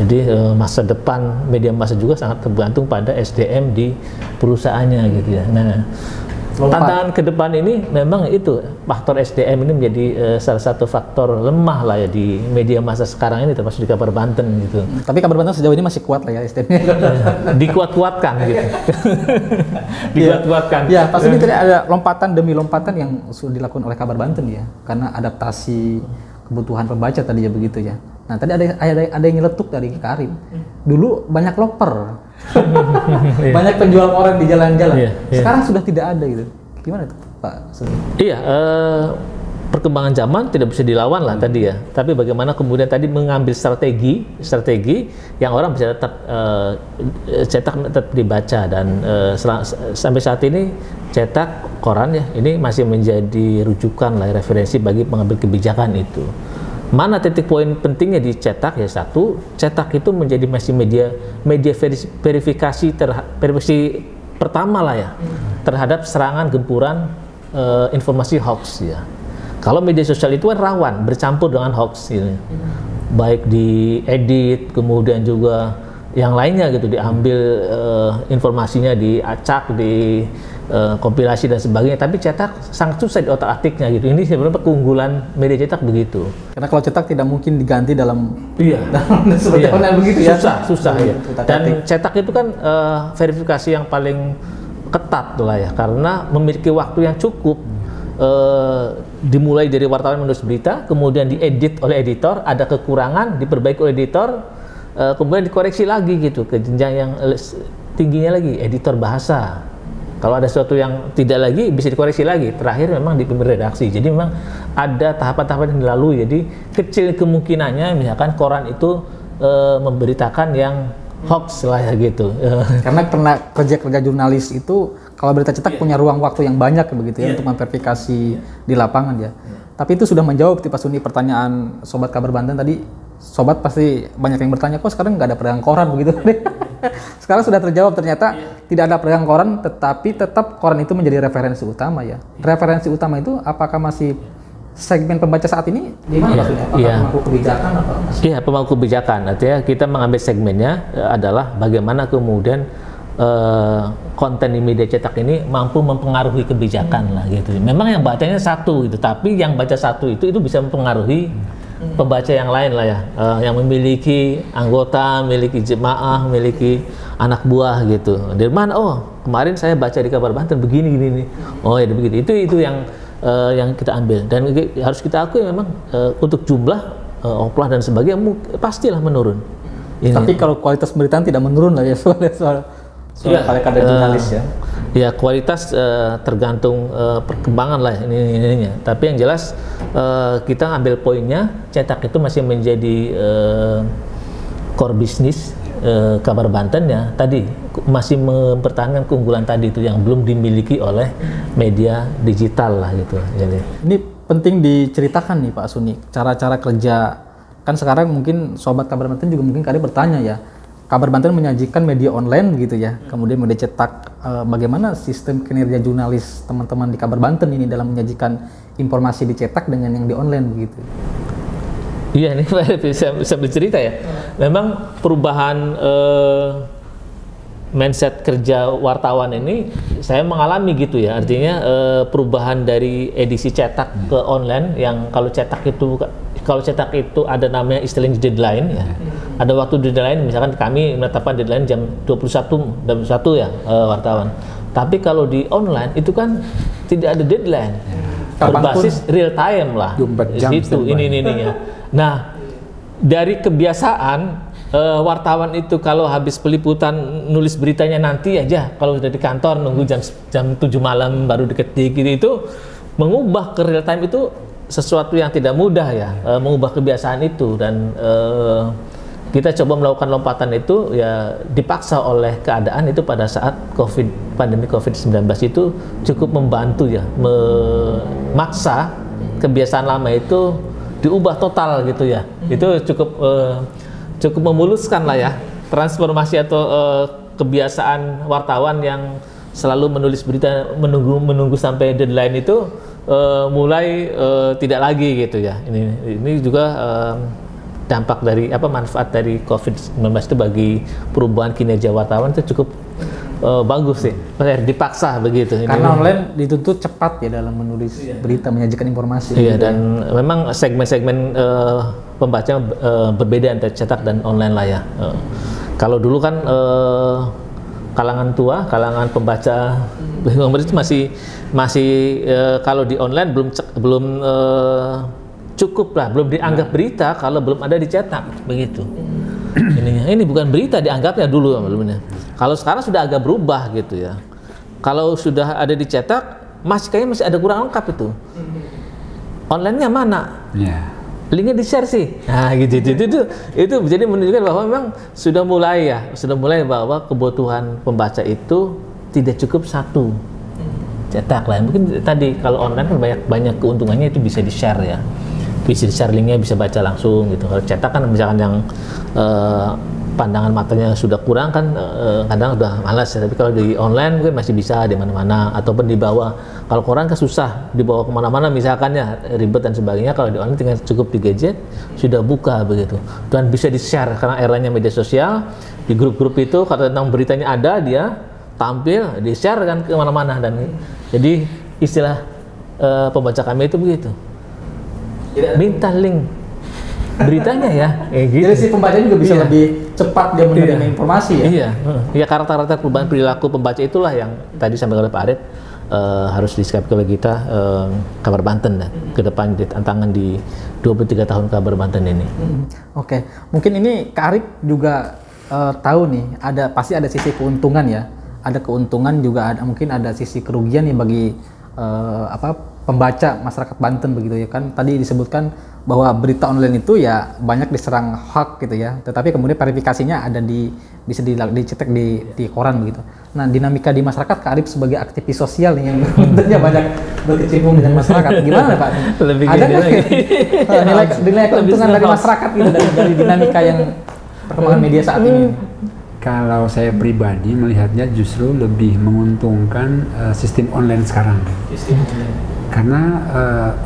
Jadi masa depan media massa juga sangat tergantung pada SDM di perusahaannya gitu ya. Nah, tantangan ke depan ini memang itu faktor SDM ini menjadi salah satu faktor lemah lah ya di media massa sekarang ini, termasuk di Kabar Banten gitu. Tapi Kabar Banten sejauh ini masih kuat lah ya SDM-nya. Dikuat-kuatkan gitu. Dikuat-kuatkan. Ya, pasti ini ada lompatan demi lompatan yang sudah dilakukan oleh Kabar Banten ya, karena adaptasi kebutuhan pembaca tadi ya begitu ya. Nah, tadi ada yang nyeletuk dari Karim. Dulu banyak loper. Banyak penjual koran di jalan-jalan. Sekarang sudah tidak ada gitu. Gimana tuh, Pak? Iya, perkembangan zaman tidak bisa dilawan lah tadi ya. Tapi bagaimana kemudian tadi mengambil strategi yang orang bisa tetap cetak, tetap dibaca, dan sampai saat ini cetak koran ya ini masih menjadi rujukan lah, referensi bagi pengambil kebijakan itu. Mana titik poin pentingnya dicetak ya? Satu, cetak itu menjadi masih media verifikasi pertama lah ya terhadap serangan gempuran informasi hoax ya. Kalau media sosial itu kan rawan bercampur dengan hoax gitu. Baik diedit, kemudian juga yang lainnya gitu, diambil informasinya, diacak, kompilasi dan sebagainya, tapi cetak sangat susah di otak-atiknya gitu. Ini sebenarnya keunggulan media cetak begitu. Karena kalau cetak tidak mungkin diganti dalam begitu ya. Susah ya. Dan cetak itu kan verifikasi yang paling ketat lah ya, karena memiliki waktu yang cukup. Dimulai dari wartawan menulis berita, kemudian diedit oleh editor, ada kekurangan, diperbaiki oleh editor, kemudian dikoreksi lagi gitu ke jenjang yang tingginya lagi, editor bahasa. Kalau ada sesuatu yang tidak lagi, bisa dikoreksi lagi. Terakhir memang di redaksi. Jadi memang ada tahapan-tahapan yang dilalui. Jadi kecil kemungkinannya misalkan koran itu memberitakan yang hoax lah ya gitu. Karena kerja jurnalis itu kalau berita cetak punya ruang waktu yang banyak begitu ya untuk memverifikasi di lapangan ya. Tapi itu sudah menjawab Pak Suni pertanyaan Sobat Kabar Banten tadi. Sobat pasti banyak yang bertanya, kok sekarang nggak ada pedagang koran begitu. Sekarang sudah terjawab, ternyata tidak ada pedagang koran, tetapi tetap koran itu menjadi referensi utama ya. Referensi utama itu apakah masih segmen pembaca saat ini? Di mana maksudnya? Apakah pemangku kebijakan atau masih? Iya, pemangku kebijakan. Artinya kita mengambil segmennya adalah bagaimana kemudian konten di media cetak ini mampu mempengaruhi kebijakan lah gitu. Memang yang bacanya satu gitu, tapi yang baca satu itu bisa mempengaruhi pembaca yang lain lah ya, yang memiliki anggota, memiliki jemaah, memiliki anak buah gitu. Dari mana? Oh, kemarin saya baca di Kabar Banten begini nih. Oh ya begitu. Itu yang yang kita ambil. Dan harus kita akui memang untuk jumlah oplah dan sebagainya pastilah menurun. Ini. Tapi kalau kualitas berita tidak menurun lah ya soal kadar jurnalis ya. Ya kualitas tergantung perkembangan lah ininya. Tapi yang jelas kita ambil poinnya cetak itu masih menjadi core bisnis Kabar Banten ya, tadi masih mempertahankan keunggulan tadi itu yang belum dimiliki oleh media digital lah gitu. Jadi ini penting diceritakan nih Pak Suni, cara-cara kerja. Kan sekarang mungkin sobat Kabar Banten juga mungkin kali bertanya ya, Kabar Banten menyajikan media online begitu ya, kemudian media cetak, bagaimana sistem kinerja jurnalis teman-teman di Kabar Banten ini dalam menyajikan informasi dicetak dengan yang di online begitu? Iya, ini bisa bercerita ya. Memang perubahan mindset kerja wartawan ini saya mengalami gitu ya. Artinya perubahan dari edisi cetak ke online yang kalau cetak itu ada namanya istilahnya deadline ya. Ada waktu deadline, misalkan kami menetapkan deadline jam 21 ya wartawan. Tapi kalau di online itu kan tidak ada deadline. Berbasis real time lah. 24 jam itu ini ya. Nah, dari kebiasaan wartawan itu kalau habis peliputan nulis beritanya nanti aja, kalau sudah di kantor nunggu jam 7 malam baru diketik gitu, itu mengubah ke real time itu sesuatu yang tidak mudah ya, mengubah kebiasaan itu. Dan kita coba melakukan lompatan itu ya dipaksa oleh keadaan itu pada saat pandemi COVID-19 itu cukup membantu ya, memaksa kebiasaan lama itu diubah total gitu ya. Itu cukup memuluskan lah ya transformasi atau kebiasaan wartawan yang selalu menulis berita menunggu sampai deadline itu mulai tidak lagi gitu ya. Ini juga dampak dari manfaat dari COVID-19 itu bagi perubahan kinerja wartawan itu cukup bagus sih, dipaksa begitu. Karena online dituntut cepat ya dalam menulis berita, menyajikan informasi. Iya, dan memang segmen-segmen pembaca berbeda antara cetak dan online lah ya. Kalau dulu kan kalangan tua, kalangan pembaca itu masih kalau di online belum cukup lah, belum dianggap berita kalau belum ada dicetak begitu. Ini bukan berita dianggapnya dulu sebelumnya. Kalau sekarang sudah agak berubah gitu ya. Kalau sudah ada dicetak, kayaknya masih ada kurang lengkap itu. Online-nya mana? Yeah. Linknya di-share sih. Nah, gitu. Itu jadi menunjukkan bahwa memang sudah mulai bahwa kebutuhan pembaca itu tidak cukup satu cetak lah. Mungkin tadi kalau online kan banyak keuntungannya, itu bisa di-share ya. Bisa di-share linknya, bisa baca langsung gitu. Kalau cetak kan misalkan yang pandangan matanya sudah kurang kan kadang udah malas ya. Tapi kalau di online mungkin masih bisa di mana-mana, ataupun dibawa. Kalau koran kan susah dibawa kemana-mana misalkan ya, ribet dan sebagainya. Kalau di online tinggal cukup di gadget sudah buka begitu, dan bisa di-share karena eranya media sosial. Di grup-grup itu kalau tentang beritanya ada, dia tampil di-share kan ke mana-mana. Dan jadi istilah pembaca kami itu begitu, minta link beritanya ya, gitu. Jadi si pembaca juga bisa lebih cepat dia menerima informasi ya. Iya, karakter perubahan perilaku pembaca itulah yang tadi sampai oleh Pak Arit harus disikapi oleh kita Kabar Banten ya, ke depan di tantangan di 23 tahun Kabar Banten ini. Oke. Mungkin ini Kak Arif juga tahu nih, pasti ada sisi keuntungan ya. Ada keuntungan juga, mungkin ada sisi kerugian nih bagi pembaca masyarakat Banten begitu ya kan. Tadi disebutkan bahwa berita online itu ya banyak diserang hoax gitu ya, tetapi kemudian verifikasinya ada bisa dicetak di koran begitu. Nah, dinamika di masyarakat, Kak Arif sebagai aktivis sosial nih yang tentunya banyak berkecimpung dengan masyarakat, gimana Pak? Ada nggak nilai keuntungan dari masyarakat gitu dari dinamika yang perkembangan media saat ini? Kalau saya pribadi melihatnya justru lebih menguntungkan sistem online sekarang. Karena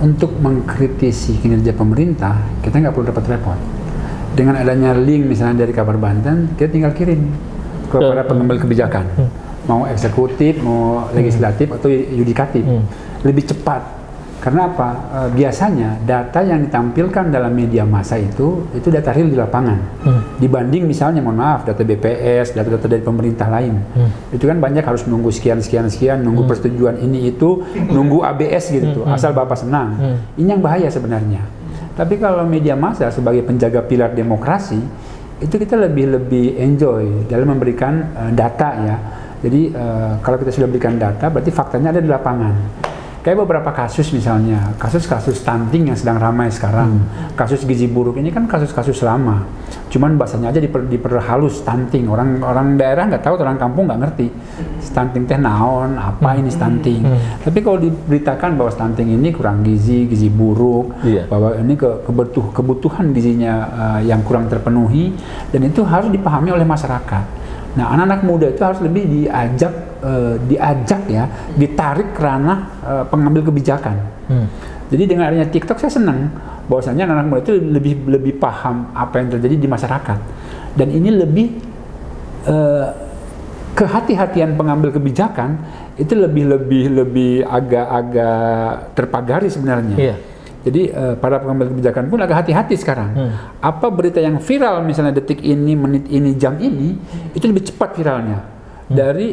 untuk mengkritisi kinerja pemerintah, kita nggak perlu repot-repot. Dengan adanya link misalnya dari Kabar Banten, kita tinggal kirim kepada pengambil kebijakan, mau eksekutif, mau legislatif atau yudikatif, lebih cepat. Karena apa? Biasanya data yang ditampilkan dalam media massa itu data real di lapangan. Dibanding misalnya, mohon maaf, data BPS, data-data dari pemerintah lain. Itu kan banyak harus nunggu sekian, nunggu persetujuan ini itu, nunggu ABS gitu, asal Bapak senang. Ini yang bahaya sebenarnya. Tapi kalau media massa sebagai penjaga pilar demokrasi, itu kita lebih enjoy dalam memberikan data ya. Jadi kalau kita sudah berikan data, berarti faktanya ada di lapangan. Kayak beberapa kasus misalnya, kasus-kasus stunting yang sedang ramai sekarang, kasus gizi buruk ini kan kasus-kasus lama. Cuman bahasanya aja diperhalus stunting. Orang daerah nggak tahu, orang kampung nggak ngerti. Stunting teh naon, apa ini stunting. Tapi kalau diberitakan bahwa stunting ini kurang gizi buruk, bahwa ini kebutuhan gizinya yang kurang terpenuhi, dan itu harus dipahami oleh masyarakat. Nah, anak-anak muda itu harus lebih diajak ya, ditarik ke ranah pengambil kebijakan. Jadi dengan adanya TikTok saya senang bahwasanya anak-anak muda itu lebih paham apa yang terjadi di masyarakat. Dan ini lebih kehati-hatian pengambil kebijakan itu lebih agak terpagari sebenarnya. Jadi para pengambil kebijakan pun agak hati-hati sekarang. Apa berita yang viral misalnya detik ini, menit ini, jam ini, itu lebih cepat viralnya dari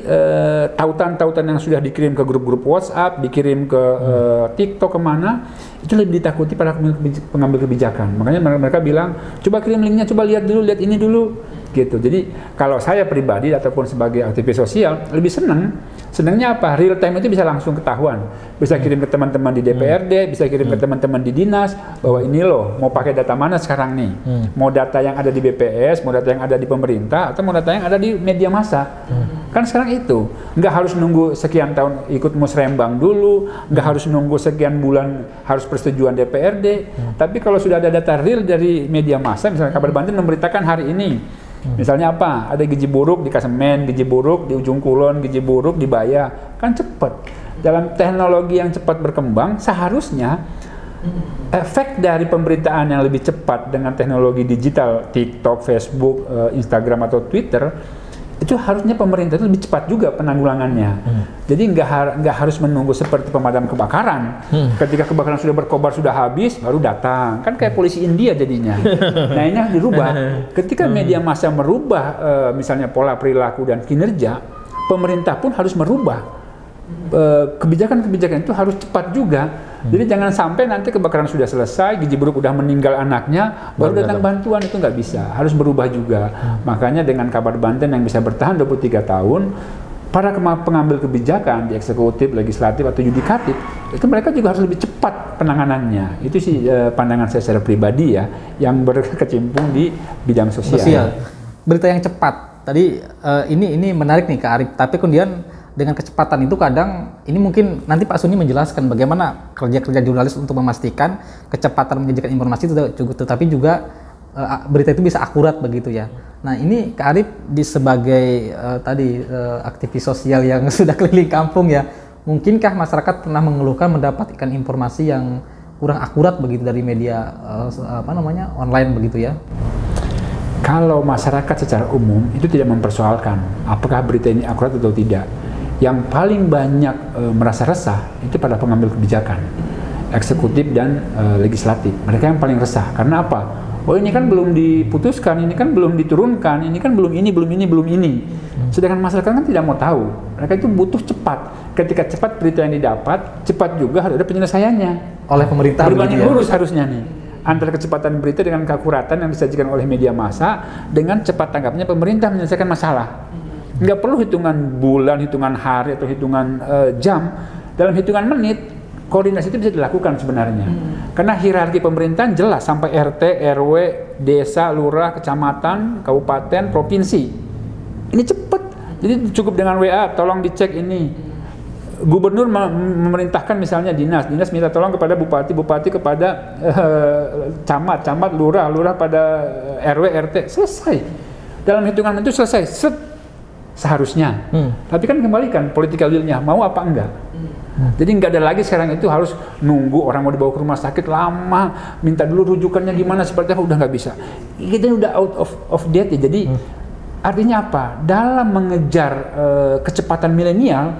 tautan-tautan yang sudah dikirim ke grup-grup WhatsApp, dikirim ke TikTok, kemana, itu lebih ditakuti para pengambil kebijakan. Makanya mereka bilang, coba kirim linknya, coba lihat ini dulu, gitu. Jadi kalau saya pribadi ataupun sebagai aktivis sosial lebih senangnya apa? Real time itu bisa langsung ketahuan, bisa kirim ke teman-teman di DPRD, bisa kirim ke teman-teman di dinas bahwa ini loh mau pakai data mana sekarang nih, mau data yang ada di BPS, mau data yang ada di pemerintah, atau mau data yang ada di media massa. Kan sekarang itu nggak harus nunggu sekian tahun ikut musrembang dulu, nggak harus nunggu sekian bulan harus persetujuan DPRD. Tapi kalau sudah ada data real dari media massa, misalnya Kabar Banten memberitakan hari ini, misalnya apa? Ada gizi buruk di Kasemen, gizi buruk di Ujung Kulon, gizi buruk di Baya, kan cepat. Dalam teknologi yang cepat berkembang, seharusnya efek dari pemberitaan yang lebih cepat dengan teknologi digital, TikTok, Facebook, Instagram atau Twitter, itu harusnya pemerintah itu lebih cepat juga penanggulangannya. Jadi nggak harus menunggu seperti pemadam kebakaran. Ketika kebakaran sudah berkobar, sudah habis, baru datang. Kan kayak polisi India jadinya. Nah, ini harus dirubah. Ketika media massa merubah misalnya pola perilaku dan kinerja, pemerintah pun harus merubah. Kebijakan-kebijakan itu harus cepat juga. Jadi jangan sampai nanti kebakaran sudah selesai, gizi buruk udah meninggal anaknya, baru datang bantuan, itu nggak bisa. Harus berubah juga. Makanya dengan Kabar Banten yang bisa bertahan 23 tahun, para pengambil kebijakan di eksekutif, legislatif atau yudikatif, itu mereka juga harus lebih cepat penanganannya. Itu sih pandangan saya secara pribadi ya, yang berkecimpung di bidang sosial. Berita yang cepat. Tadi ini menarik nih Kak Arif, tapi kemudian dengan kecepatan itu kadang, ini mungkin nanti Pak Suni menjelaskan bagaimana kerja-kerja jurnalis untuk memastikan kecepatan menyajikan informasi itu, tetapi juga berita itu bisa akurat begitu ya. Nah, ini Kak Arif sebagai aktivis sosial yang sudah keliling kampung ya, mungkinkah masyarakat pernah mengeluhkan mendapatkan informasi yang kurang akurat begitu dari media online begitu ya? Kalau masyarakat secara umum itu tidak mempersoalkan apakah berita ini akurat atau tidak. Yang paling banyak merasa resah itu pada pengambil kebijakan, eksekutif dan legislatif. Mereka yang paling resah. Karena apa? Oh, ini kan belum diputuskan, ini kan belum diturunkan, ini kan belum ini. Sedangkan masyarakat kan tidak mau tahu. Mereka itu butuh cepat. Ketika cepat berita yang didapat, cepat juga harus ada penyelesaiannya oleh pemerintah. Berbanding lurus harusnya nih antara kecepatan berita dengan keakuratan yang disajikan oleh media massa dengan cepat tanggapnya pemerintah menyelesaikan masalah. Nggak perlu hitungan bulan, hitungan hari, atau hitungan jam. Dalam hitungan menit, koordinasi itu bisa dilakukan sebenarnya. Karena hierarki pemerintahan jelas, sampai RT, RW, desa, lurah, kecamatan, kabupaten, provinsi. Ini cepat. Jadi cukup dengan WA, tolong dicek ini. Gubernur memerintahkan misalnya dinas minta tolong kepada bupati kepada camat, lurah pada RW, RT. Selesai. Dalam hitungan menit itu selesai. Seharusnya. Tapi kan kembalikan political will-nya, mau apa enggak. Jadi nggak ada lagi sekarang itu harus nunggu orang mau dibawa ke rumah sakit lama, minta dulu rujukannya gimana, seperti apa, udah nggak bisa. Kita udah out of date ya. Jadi artinya apa? Dalam mengejar kecepatan milenial,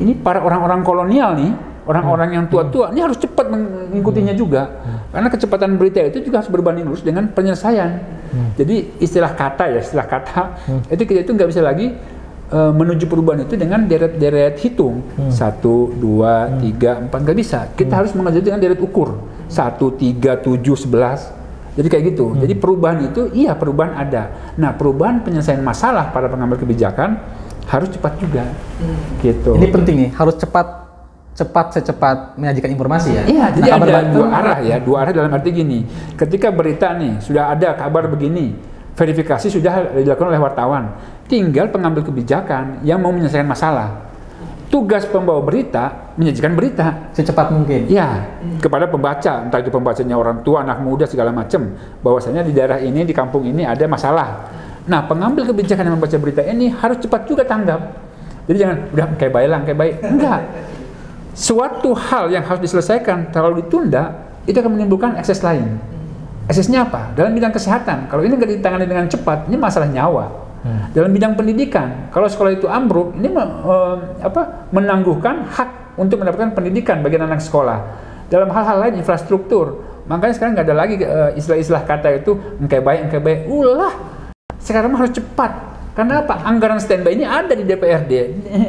ini para orang-orang kolonial nih, orang-orang yang tua-tua ini harus cepat mengikutinya juga, karena kecepatan berita itu juga harus berbanding lurus dengan penyelesaian. Jadi istilah kata itu kita itu nggak bisa lagi menuju perubahan itu dengan deret hitung 1, 2, 3, 4, nggak bisa. Kita harus mengajar dengan deret ukur 1, 3, 7, 11. Jadi kayak gitu. Jadi perubahan itu perubahan ada. Nah, perubahan penyelesaian masalah para pengambil kebijakan harus cepat juga. Gitu. Ini penting nih, harus secepat menyajikan informasi ya. Iya, jadi ada dua arah dalam arti gini. Ketika berita nih sudah ada kabar begini, verifikasi sudah dilakukan oleh wartawan. Tinggal pengambil kebijakan yang mau menyelesaikan masalah. Tugas pembawa berita menyajikan berita secepat mungkin. Ya, kepada pembaca, entah itu pembacanya orang tua, anak muda segala macam, bahwasanya di daerah ini, di kampung ini ada masalah. Nah, pengambil kebijakan yang membaca berita ini harus cepat juga tanggap. Jadi jangan udah kayak baik. Enggak. Suatu hal yang harus diselesaikan kalau ditunda itu akan menimbulkan ekses lain. Eksesnya apa? Dalam bidang kesehatan, kalau ini nggak ditangani dengan cepat, ini masalah nyawa. Dalam bidang pendidikan, kalau sekolah itu ambruk, ini menangguhkan hak untuk mendapatkan pendidikan bagi anak sekolah. Dalam hal-hal lain, infrastruktur, makanya sekarang nggak ada lagi istilah-istilah kata itu engke baik. Sekarang harus cepat. Karena apa? Anggaran standby ini ada di DPRD.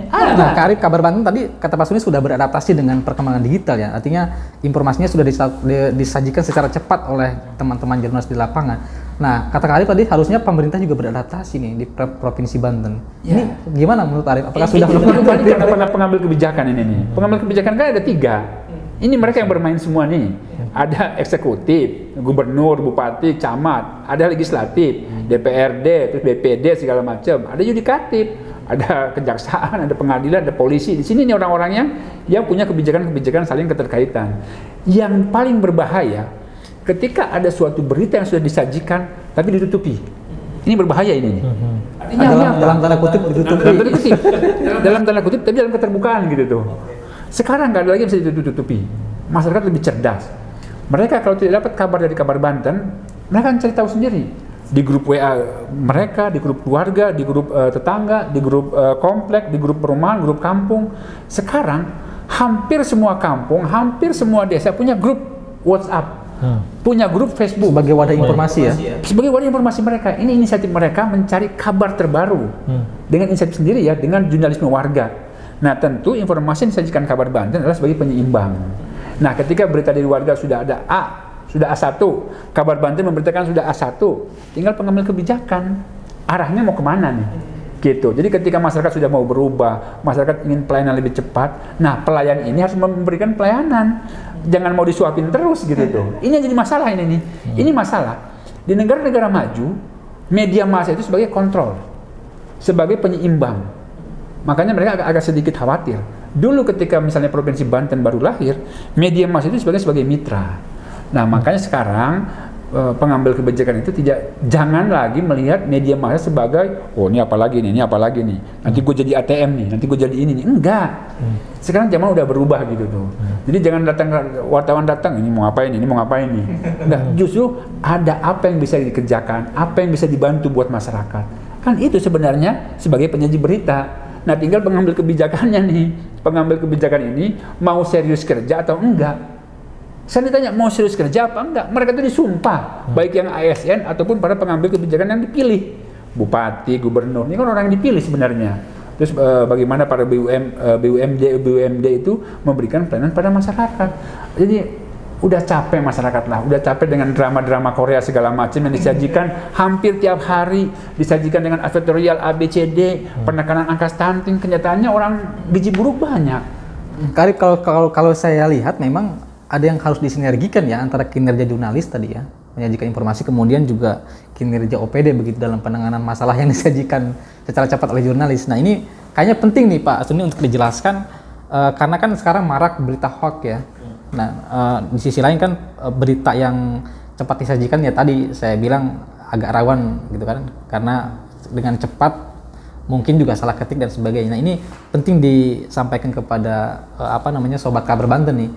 Nah, Kak Arif, Kabar Banten tadi kata Pak Suni sudah beradaptasi dengan perkembangan digital ya. Artinya informasinya sudah disajikan secara cepat oleh teman-teman jurnalis di lapangan. Nah, kata Kak Arif tadi harusnya pemerintah juga beradaptasi nih di Provinsi Banten. Ini gimana menurut Arif? Apakah sudah karena pengambil kebijakan ini nih? Pengambil kebijakan kan ada 3. Ini mereka yang bermain semua nih. Ada eksekutif, gubernur, bupati, camat, ada legislatif, DPRD, terus BPD segala macam, ada yudikatif, ada kejaksaan, ada pengadilan, ada polisi. Di sini nih orang-orang yang punya kebijakan-kebijakan saling keterkaitan. Yang paling berbahaya ketika ada suatu berita yang sudah disajikan tapi ditutupi. Ini berbahaya ini. Artinya dalam tanda kutip ditutupi. Dalam tanda kutip, tapi dalam keterbukaan gitu tuh. Sekarang nggak ada lagi yang bisa ditutupi. Masyarakat lebih cerdas. Mereka kalau tidak dapat kabar dari Kabar Banten, mereka akan cari tahu sendiri. Di grup WA mereka, di grup keluarga, di grup tetangga, di grup komplek, di grup perumahan, grup kampung. Sekarang hampir semua kampung, hampir semua desa punya grup WhatsApp, punya grup Facebook. Sebagai wadah informasi ya? Sebagai wadah informasi mereka. Ini inisiatif mereka mencari kabar terbaru. Dengan inisiatif sendiri ya, dengan jurnalisme warga. Nah, tentu informasi yang disajikan Kabar Banten adalah sebagai penyeimbang. Nah, ketika berita dari warga sudah ada sudah A1, Kabar Banten memberitakan sudah A1, tinggal pengambil kebijakan, arahnya mau kemana nih? Gitu. Jadi ketika masyarakat sudah mau berubah, masyarakat ingin pelayanan lebih cepat, nah pelayan ini harus memberikan pelayanan, jangan mau disuapin terus gitu tuh. Ini yang jadi masalah ini nih. Ini masalah. Di negara-negara maju, media massa itu sebagai kontrol, sebagai penyeimbang. Makanya mereka agak sedikit khawatir. Dulu ketika misalnya Provinsi Banten baru lahir, media massa itu sebagai mitra. Nah, makanya sekarang pengambil kebijakan itu jangan lagi melihat media massa sebagai ini apa lagi nih, nanti gue jadi ATM nih, nanti gue jadi ini nih. Enggak. Sekarang zaman udah berubah gitu tuh. Jadi jangan wartawan datang ini mau ngapain nih. Enggak, justru ada apa yang bisa dikerjakan, apa yang bisa dibantu buat masyarakat. Kan itu sebenarnya sebagai penyaji berita. Nah, tinggal pengambil kebijakannya nih. Pengambil kebijakan ini mau serius kerja atau enggak. Saya ditanya mau serius kerja apa enggak. Mereka itu disumpah, baik yang ASN ataupun para pengambil kebijakan yang dipilih. Bupati, gubernur, ini kan orang yang dipilih sebenarnya. Terus bagaimana para BUMD itu memberikan pelayanan pada masyarakat. Jadi udah capek masyarakat lah, udah capek dengan drama-drama Korea segala macam yang disajikan hampir tiap hari, disajikan dengan advertorial ABCD, penekanan angka stunting. Kenyataannya orang gizi buruk banyak. Karib, kalau saya lihat memang ada yang harus disinergikan ya antara kinerja jurnalis tadi ya, menyajikan informasi, kemudian juga kinerja OPD begitu dalam penanganan masalah yang disajikan secara cepat oleh jurnalis. Nah, ini kayaknya penting nih Pak Suni untuk dijelaskan karena kan sekarang marak berita hoax ya. Nah, di sisi lain kan berita yang cepat disajikan ya tadi saya bilang agak rawan gitu kan, karena dengan cepat mungkin juga salah ketik dan sebagainya. Nah, ini penting disampaikan kepada sobat Kabar Banten nih,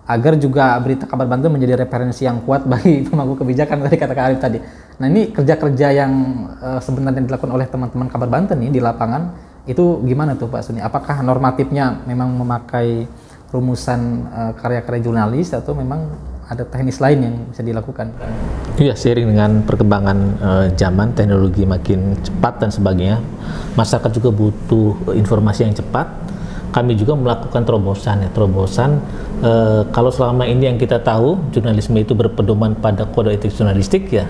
agar juga berita Kabar Banten menjadi referensi yang kuat bagi pemangku kebijakan tadi kata Kak Arif tadi. Nah, ini kerja-kerja yang sebenarnya dilakukan oleh teman-teman Kabar Banten nih di lapangan itu gimana tuh Pak Suni? Apakah normatifnya memang memakai rumusan karya-karya jurnalis atau memang ada teknis lain yang bisa dilakukan? Iya, seiring dengan perkembangan zaman, teknologi makin cepat dan sebagainya, masyarakat juga butuh informasi yang cepat. Kami juga melakukan terobosan. Kalau selama ini yang kita tahu, jurnalisme itu berpedoman pada kode etik jurnalistik ya,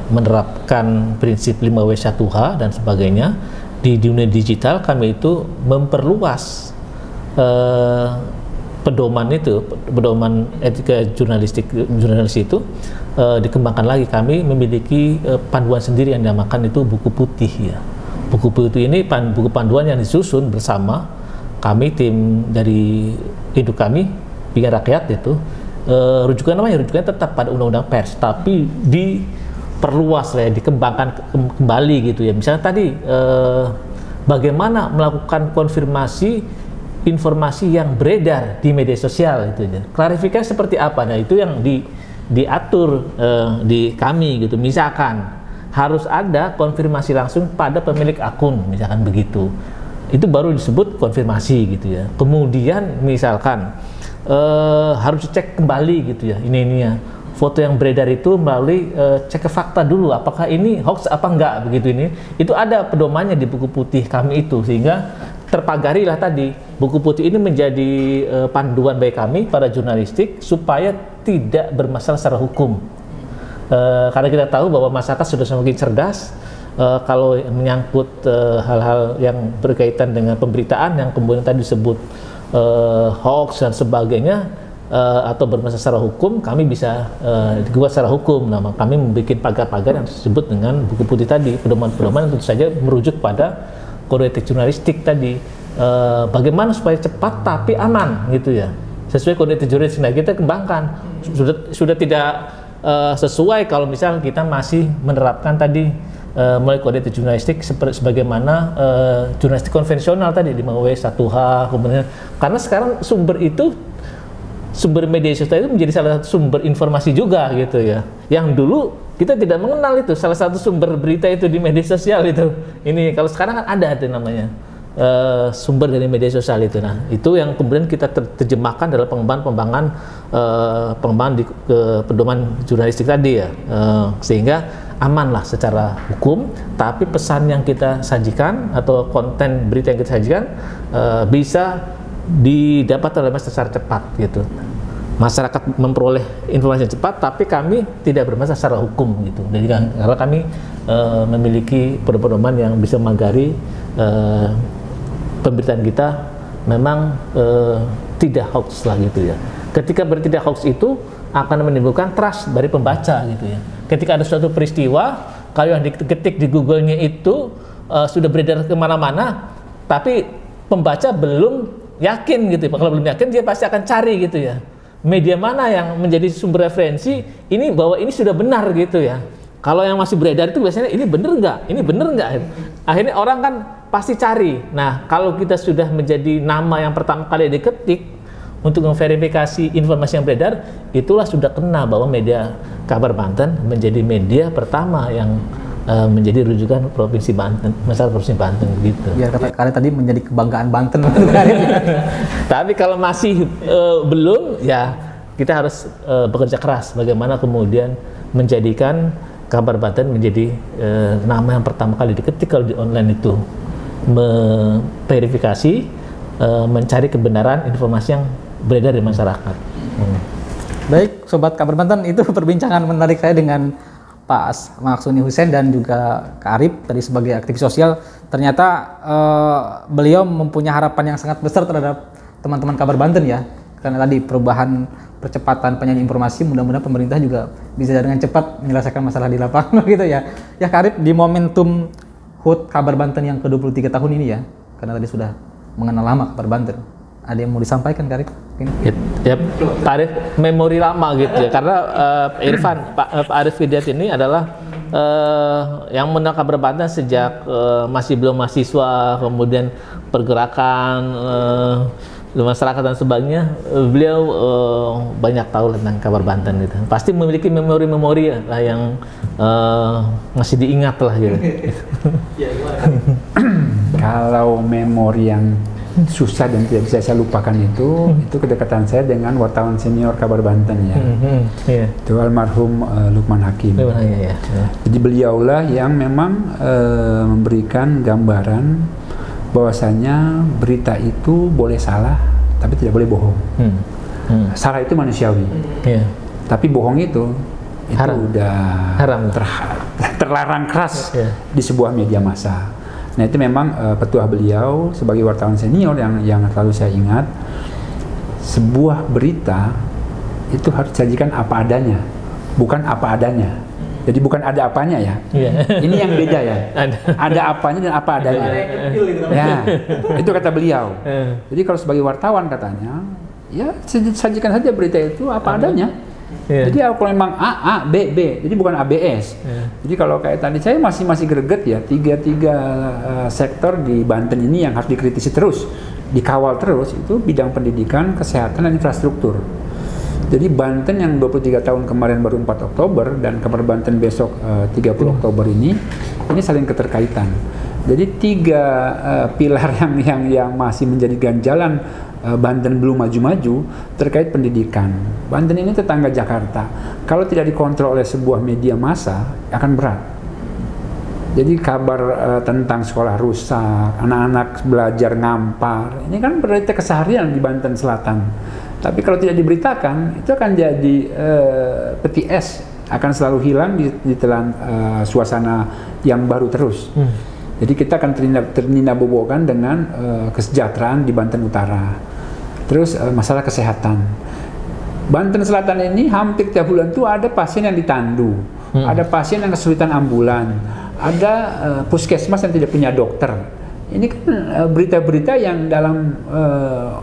menerapkan prinsip 5W1H dan sebagainya. Di dunia digital kami itu memperluas pedoman etika jurnalis itu dikembangkan lagi. Kami memiliki panduan sendiri yang dinamakan itu buku putih ya. Buku putih ini buku panduan yang disusun bersama kami, tim dari induk kami Pikiran Rakyat itu. Rujukannya tetap pada undang-undang pers, tapi diperluas ya, dikembangkan kembali gitu ya. Misalnya tadi bagaimana melakukan konfirmasi informasi yang beredar di media sosial itu ya. Klarifikasi seperti apa? Nah, itu yang diatur di kami gitu. Misalkan harus ada konfirmasi langsung pada pemilik akun, misalkan begitu. Itu baru disebut konfirmasi gitu ya. Kemudian misalkan harus dicek kembali gitu ya, ini ya. Foto yang beredar itu melalui cek ke fakta dulu, apakah ini hoax apa enggak begitu ini. Itu ada pedomannya di buku putih kami itu, sehingga terpagarilah tadi buku putih ini menjadi panduan bagi kami para jurnalistik supaya tidak bermasalah secara hukum. Karena kita tahu bahwa masyarakat sudah semakin cerdas kalau menyangkut hal-hal yang berkaitan dengan pemberitaan yang kemudian tadi disebut hoax dan sebagainya, atau bermasalah secara hukum, kami bisa digugat secara hukum. Nah, kami membuat pagar-pagar yang disebut dengan buku putih tadi, pedoman-pedoman yang tentu saja merujuk pada kode etik jurnalistik tadi. Bagaimana supaya cepat tapi aman gitu ya, sesuai kode etik jurnalistik. Nah, kita kembangkan sudah tidak sesuai kalau misalnya kita masih menerapkan tadi melalui kode etik jurnalistik sebagaimana jurnalistik konvensional tadi 5W1H kemudian, karena sekarang sumber media sosial itu menjadi salah satu sumber informasi juga gitu ya, yang dulu kita tidak mengenal itu salah satu sumber berita itu di media sosial itu. Ini kalau sekarang kan ada itu namanya sumber dari media sosial itu. Nah, itu yang kemudian kita terjemahkan dalam pengembangan di pedoman jurnalistik tadi ya, sehingga amanlah secara hukum, tapi pesan yang kita sajikan atau konten berita yang kita sajikan bisa didapat oleh masyarakat secara cepat gitu. Masyarakat memperoleh informasi yang cepat, tapi kami tidak bermasalah secara hukum gitu. Jadi karena kami memiliki pedoman yang bisa memagari pemberitaan kita memang tidak hoax lah gitu ya. Ketika tidak hoax itu akan menimbulkan trust dari pembaca gitu ya. Ketika ada suatu peristiwa, kalau yang diketik di Google-nya itu sudah beredar kemana-mana, tapi pembaca belum yakin gitu. Kalau belum yakin, dia pasti akan cari gitu ya. Media mana yang menjadi sumber referensi ini bahwa ini sudah benar gitu ya. Kalau yang masih beredar itu biasanya ini benar nggak? Ini benar nggak? Akhirnya orang kan pasti cari. Nah, kalau kita sudah menjadi nama yang pertama kali diketik untuk memverifikasi informasi yang beredar, itulah sudah kena bahwa media Kabar Banten menjadi media pertama yang menjadi rujukan Provinsi Banten, masalah Provinsi Banten gitu. Ya, kata kalian tadi menjadi kebanggaan Banten. Tapi kalau masih belum, ya kita harus bekerja keras bagaimana kemudian menjadikan Kabar Banten menjadi nama yang pertama kali diketik kalau di online itu, memverifikasi, mencari kebenaran informasi yang beredar di masyarakat. Baik, Sobat Kabar Banten, itu perbincangan menarik saya dengan Pak Maksuni Hussein dan juga Kak Arif tadi sebagai aktivis sosial. Ternyata beliau mempunyai harapan yang sangat besar terhadap teman-teman Kabar Banten ya, karena tadi perubahan percepatan penyajian informasi, mudah-mudahan pemerintah juga bisa dengan cepat menyelesaikan masalah di lapangan gitu ya. Ya Kak Arif, di momentum HUT Kabar Banten yang ke-23 tahun ini ya, karena tadi sudah mengenal lama Kabar Banten, ada yang mau disampaikan Kak Arif? Ya, Pak Arif memori lama gitu ya, karena Pak Arif Hidayat ini adalah yang mengenal Kabar Banten sejak masih belum mahasiswa, kemudian pergerakan masyarakat dan sebagainya. Beliau banyak tahu tentang Kabar Banten gitu. Pasti memiliki memori-memori lah yang masih diingat lah gitu. Kalau memori yang susah dan tidak bisa saya lupakan itu kedekatan saya dengan wartawan senior Kabar Banten ya. Itu almarhum Lukman Hakim. Jadi beliaulah yang memang memberikan gambaran bahwasanya berita itu boleh salah tapi tidak boleh bohong. Salah itu manusiawi. Tapi bohong itu haram. Udah haram. Terlarang keras di sebuah media massa. Nah itu memang petuah beliau sebagai wartawan senior yang selalu saya ingat, sebuah berita itu harus disajikan apa adanya, bukan apa adanya. Jadi bukan ada apanya ya. Ini yang beda ya. Ada apanya dan apa adanya. Ya, itu kata beliau. Jadi kalau sebagai wartawan katanya, ya sajikan saja berita itu apa adanya. Jadi kalau memang A, B, B, jadi bukan ABS. Jadi kalau kayak tadi saya masih greget ya, tiga sektor di Banten ini yang harus dikritisi terus, dikawal terus, itu bidang pendidikan, kesehatan, dan infrastruktur. Jadi Banten yang 23 tahun kemarin baru 4 Oktober dan Kabar Banten besok 30 Oktober ini saling keterkaitan. Jadi tiga pilar yang masih menjadi ganjalan Banten belum maju-maju terkait pendidikan. Banten ini tetangga Jakarta. Kalau tidak dikontrol oleh sebuah media massa akan berat. Jadi kabar tentang sekolah rusak, anak-anak belajar ngampar, ini kan berita keseharian di Banten Selatan. Tapi kalau tidak diberitakan, itu akan jadi peti es, akan selalu hilang di telan suasana yang baru terus. Jadi kita akan ternina-bobokan dengan kesejahteraan di Banten Utara. Terus masalah kesehatan. Banten Selatan ini hampir tiap bulan tuh ada pasien yang ditandu, ada pasien yang kesulitan ambulan, ada puskesmas yang tidak punya dokter. Ini kan berita-berita yang dalam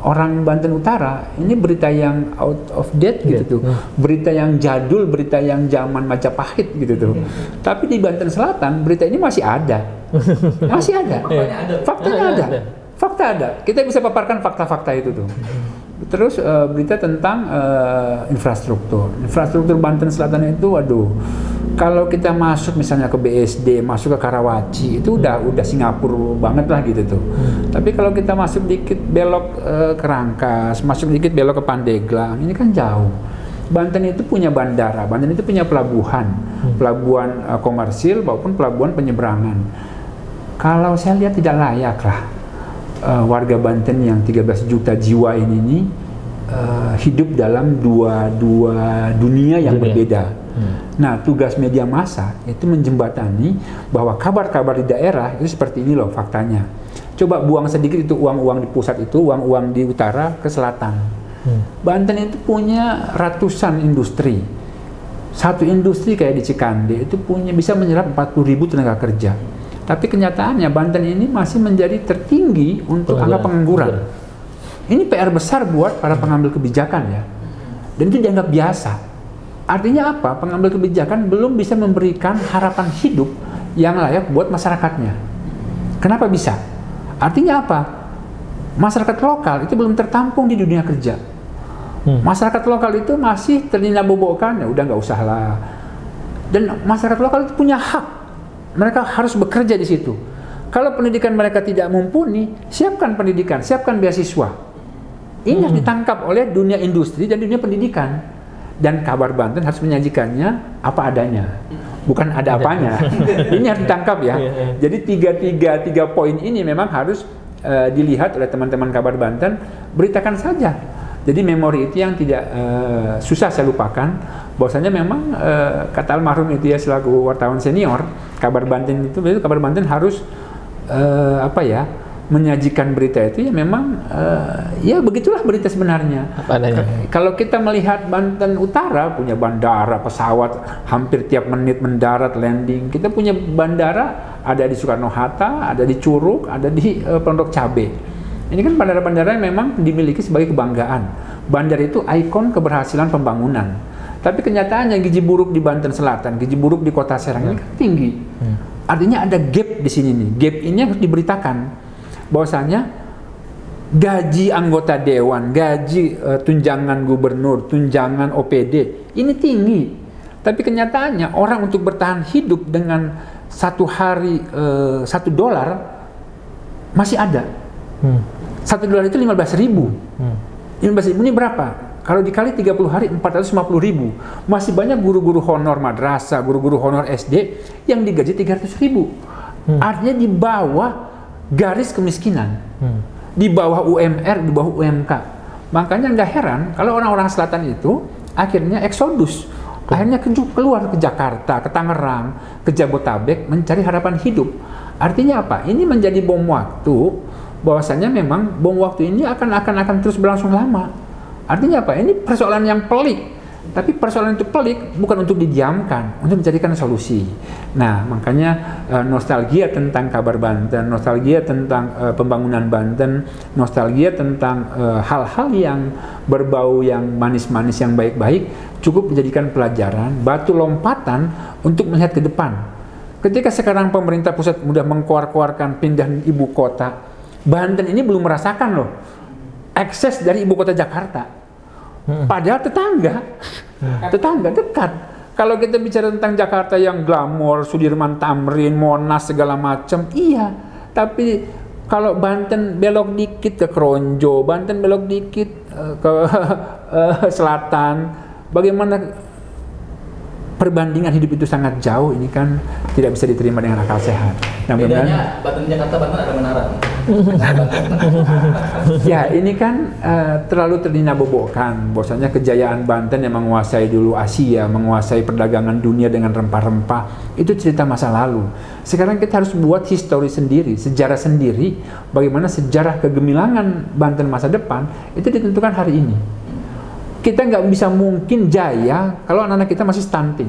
orang Banten Utara, ini berita yang out of date gitu tuh, berita yang jadul, berita yang zaman Majapahit gitu tuh. Tapi di Banten Selatan berita ini masih ada, masih ada, faktanya ada, fakta ada. Kita bisa paparkan fakta-fakta itu tuh. Terus berita tentang infrastruktur Banten Selatan itu, waduh. Kalau kita masuk misalnya ke BSD, masuk ke Karawaci, itu udah Singapura banget lah gitu tuh. Tapi kalau kita masuk dikit belok ke Rangkas, masuk dikit belok ke Pandeglang, ini kan jauh. Banten itu punya bandara, Banten itu punya pelabuhan komersil maupun pelabuhan penyeberangan. Kalau saya lihat tidak layak lah warga Banten yang 13 juta jiwa ini hidup dalam dua dunia yang berbeda. Nah, tugas media massa itu menjembatani bahwa kabar-kabar di daerah itu seperti ini loh faktanya. Coba buang sedikit itu uang-uang di pusat itu, uang-uang di utara ke selatan. Banten itu punya ratusan industri. Satu industri kayak di Cikande itu bisa menyerap 40.000 tenaga kerja. Tapi kenyataannya Banten ini masih menjadi tertinggi untuk angka pengangguran. Ini PR besar buat para pengambil kebijakan ya. Dan itu dianggap biasa. Artinya apa? Pengambil kebijakan belum bisa memberikan harapan hidup yang layak buat masyarakatnya. Kenapa bisa? Artinya apa? Masyarakat lokal itu belum tertampung di dunia kerja. Masyarakat lokal itu masih ternina-bobokan, ya udah nggak usah lah. Dan masyarakat lokal itu punya hak. Mereka harus bekerja di situ. Kalau pendidikan mereka tidak mumpuni, siapkan pendidikan, siapkan beasiswa. Ini harus ditangkap oleh dunia industri dan dunia pendidikan. Dan Kabar Banten harus menyajikannya apa adanya, bukan ada apanya. Ini harus ditangkap ya. Jadi tiga poin ini memang harus dilihat oleh teman-teman Kabar Banten. Beritakan saja. Jadi memori itu yang tidak susah saya lupakan. Bahwasanya memang kata almarhum itu ya selaku wartawan senior Kabar Banten itu Kabar Banten harus menyajikan berita itu ya memang ya begitulah berita sebenarnya. Kalau kita melihat Banten Utara punya bandara, pesawat hampir tiap menit mendarat landing. Kita punya bandara ada di Soekarno-Hatta, ada di Curug, ada di Pondok Cabe. Ini kan bandara-bandara yang memang dimiliki sebagai kebanggaan. Bandara itu ikon keberhasilan pembangunan. Tapi kenyataannya gizi buruk di Banten Selatan, gizi buruk di Kota Serang ini kan tinggi. Artinya ada gap di sini nih. Gap ini harus diberitakan. Bahwasanya gaji anggota dewan, gaji tunjangan gubernur, tunjangan OPD ini tinggi. Tapi kenyataannya orang untuk bertahan hidup dengan satu hari $1 masih ada. $1 itu 15.000. 15.000 ini berapa? Kalau dikali 30 hari 450.000. Masih banyak guru-guru honor madrasah, guru-guru honor SD yang digaji 300.000. Artinya di bawah garis kemiskinan. Di bawah UMR, di bawah UMK. Makanya nggak heran kalau orang-orang selatan itu akhirnya eksodus. Akhirnya keluar ke Jakarta, ke Tangerang, ke Jabotabek mencari harapan hidup. Artinya apa? Ini menjadi bom waktu, bahwasanya memang bom waktu ini akan terus berlangsung lama. Artinya apa? Ini persoalan yang pelik. Tapi persoalan itu pelik bukan untuk didiamkan, untuk mencarikan solusi. Nah, makanya nostalgia tentang kabar Banten, nostalgia tentang pembangunan Banten, nostalgia tentang hal-hal yang berbau yang manis-manis, yang baik-baik, cukup menjadikan pelajaran, batu lompatan untuk melihat ke depan. Ketika sekarang pemerintah pusat sudah mengkeluarkan pindah ibu kota, Banten ini belum merasakan loh ekses dari ibu kota Jakarta. Padahal tetangga dekat. Kalau kita bicara tentang Jakarta yang glamor, Sudirman Tamrin, Monas segala macam, iya. Tapi kalau Banten belok dikit ke Kronjo, Banten belok dikit ke selatan, bagaimana perbandingan hidup itu sangat jauh, ini kan tidak bisa diterima dengan akal sehat. Nah, bedanya Banten Jakarta, Banten ada menara. Ya, ini kan terlalu terdinabobokan bahwasanya kejayaan Banten yang menguasai dulu Asia, menguasai perdagangan dunia dengan rempah-rempah, itu cerita masa lalu. Sekarang kita harus buat histori sendiri, sejarah sendiri, bagaimana sejarah kegemilangan Banten masa depan itu ditentukan hari ini. Kita nggak bisa mungkin jaya kalau anak-anak kita masih stunting.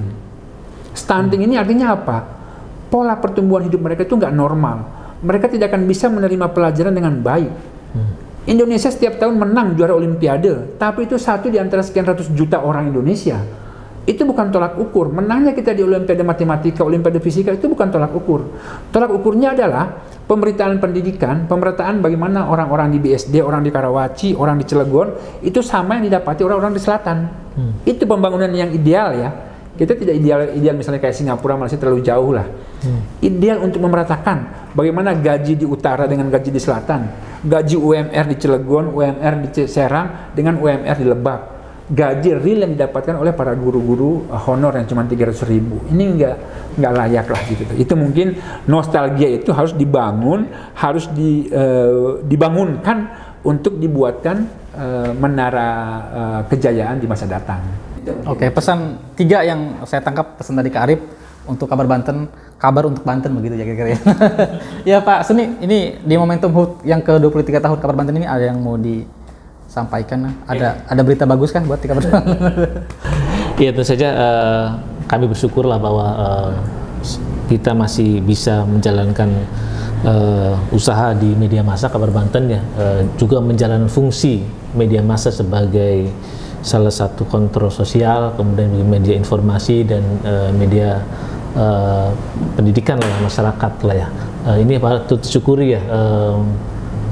Stunting ini artinya apa? Pola pertumbuhan hidup mereka itu nggak normal. Mereka tidak akan bisa menerima pelajaran dengan baik. Indonesia setiap tahun menang juara olimpiade, tapi itu satu di antara sekian ratus juta orang Indonesia. Itu bukan tolak ukur. Menangnya kita di olimpiade matematika, olimpiade fisika, itu bukan tolak ukur. Tolak ukurnya adalah pemberitaan pendidikan, pemerataan bagaimana orang-orang di BSD, orang di Karawaci, orang di Cilegon, itu sama yang didapati orang-orang di selatan. Itu pembangunan yang ideal ya. Kita tidak ideal misalnya kayak Singapura, Malaysia terlalu jauh lah. Ideal untuk memeratakan bagaimana gaji di utara dengan gaji di selatan, gaji UMR di Cilegon, UMR di Serang dengan UMR di Lebak, gaji real yang didapatkan oleh para guru-guru honor yang cuma 300.000. Ini nggak layak lah gitu. Itu mungkin nostalgia itu harus dibangun, harus dibangunkan untuk dibuatkan menara kejayaan di masa datang. Oke, pesan 3 yang saya tangkap pesan dari Kak Arif untuk kabar Banten, kabar untuk Banten begitu ya kira-kira ya. Ya Pak Suni, ini di momentum HUT yang ke-23 tahun kabar Banten ini ada yang mau disampaikan? Ada berita bagus kan buat di kabar Banten? Iya, tentu saja kami bersyukurlah bahwa kita masih bisa menjalankan usaha di media massa kabar Banten ya, juga menjalankan fungsi media massa sebagai salah satu kontrol sosial, kemudian media informasi dan media pendidikan lah masyarakat lah ya. Ini patut disyukuri ya,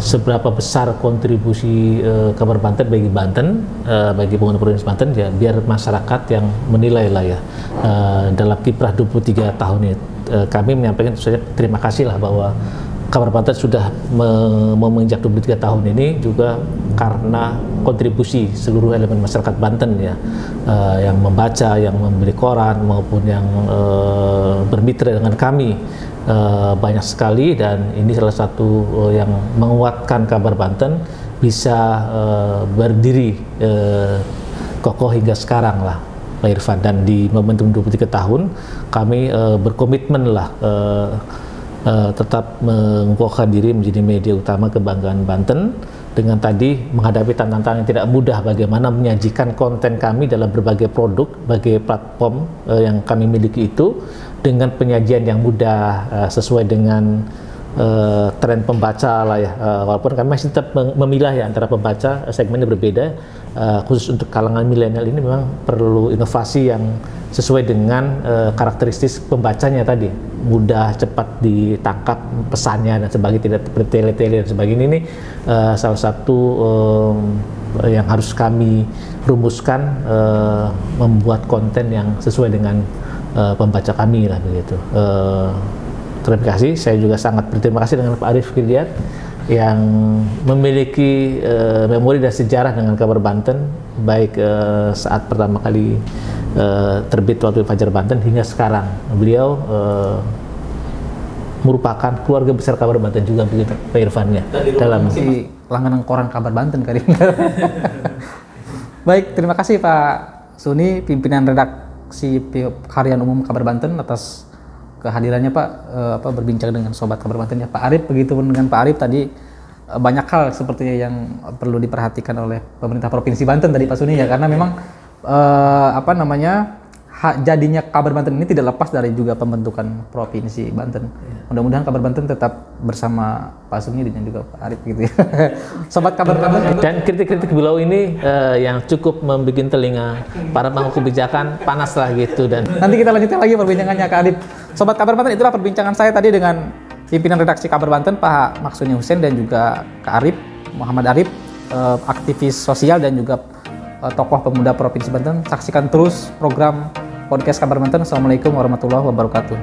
seberapa besar kontribusi kabar Banten bagi Banten, bagi pembangunan provinsi Banten ya, biar masyarakat yang menilai lah ya. Dalam kiprah 23 tahun ini kami menyampaikan tentu saja terima kasih lah bahwa kabar Banten sudah menginjak 23 tahun ini juga karena kontribusi seluruh elemen masyarakat Banten ya, yang membaca, yang membeli koran maupun yang bermitra dengan kami banyak sekali, dan ini salah satu yang menguatkan kabar Banten bisa berdiri kokoh hingga sekarang lah Pak Irfan. Dan di momentum 23 tahun kami berkomitmen lah tetap mengukuhkan diri menjadi media utama kebanggaan Banten, dengan tadi menghadapi tantangan yang tidak mudah bagaimana menyajikan konten kami dalam berbagai produk, berbagai platform yang kami miliki itu dengan penyajian yang mudah, sesuai dengan tren pembaca lah ya, walaupun kami masih tetap memilah ya antara pembaca, segmennya berbeda, khusus untuk kalangan milenial ini memang perlu inovasi yang sesuai dengan karakteristik pembacanya tadi, mudah, cepat ditangkap pesannya dan sebagainya, tidak bertele-tele dan sebagainya. Ini salah satu yang harus kami rumuskan, membuat konten yang sesuai dengan pembaca kami lah begitu. Terima kasih, saya juga sangat berterima kasih dengan Pak Arif Hidayat yang memiliki memori dan sejarah dengan kabar Banten, baik saat pertama kali terbit waktu Fajar Banten hingga sekarang. Beliau merupakan keluarga besar kabar Banten juga begitu, Pak Irfan ya. Dalam si langganan koran kabar Banten kali. Baik, terima kasih Pak Suni, pimpinan redaksi Harian Umum Kabar Banten atas kehadirannya Pak, berbincang dengan sobat kabar Banten ya. Pak Arif, begitu pun dengan Pak Arif tadi banyak hal sepertinya yang perlu diperhatikan oleh pemerintah Provinsi Banten tadi Pak Suni ya, karena memang jadinya kabar Banten ini tidak lepas dari juga pembentukan Provinsi Banten. Mudah-mudahan kabar Banten tetap bersama Pak Suni dan juga Pak Arif gitu ya. Sobat kabar Banten. Dan kritik-kritik beliau ini yang cukup membuat telinga para pemangku kebijakan panas lah gitu. Dan nanti kita lanjutkan lagi perbincangannya Kak Arif. Sobat kabar Banten, itulah perbincangan saya tadi dengan pimpinan redaksi Kabar Banten Pak Maksuni Hussein dan juga Kak Arif, Muhammad Arif, aktivis sosial dan juga tokoh pemuda Provinsi Banten. Saksikan terus program podcast Kabar Banten. Assalamualaikum warahmatullahi wabarakatuh.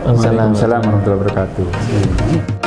Waalaikumsalam warahmatullahi wabarakatuh.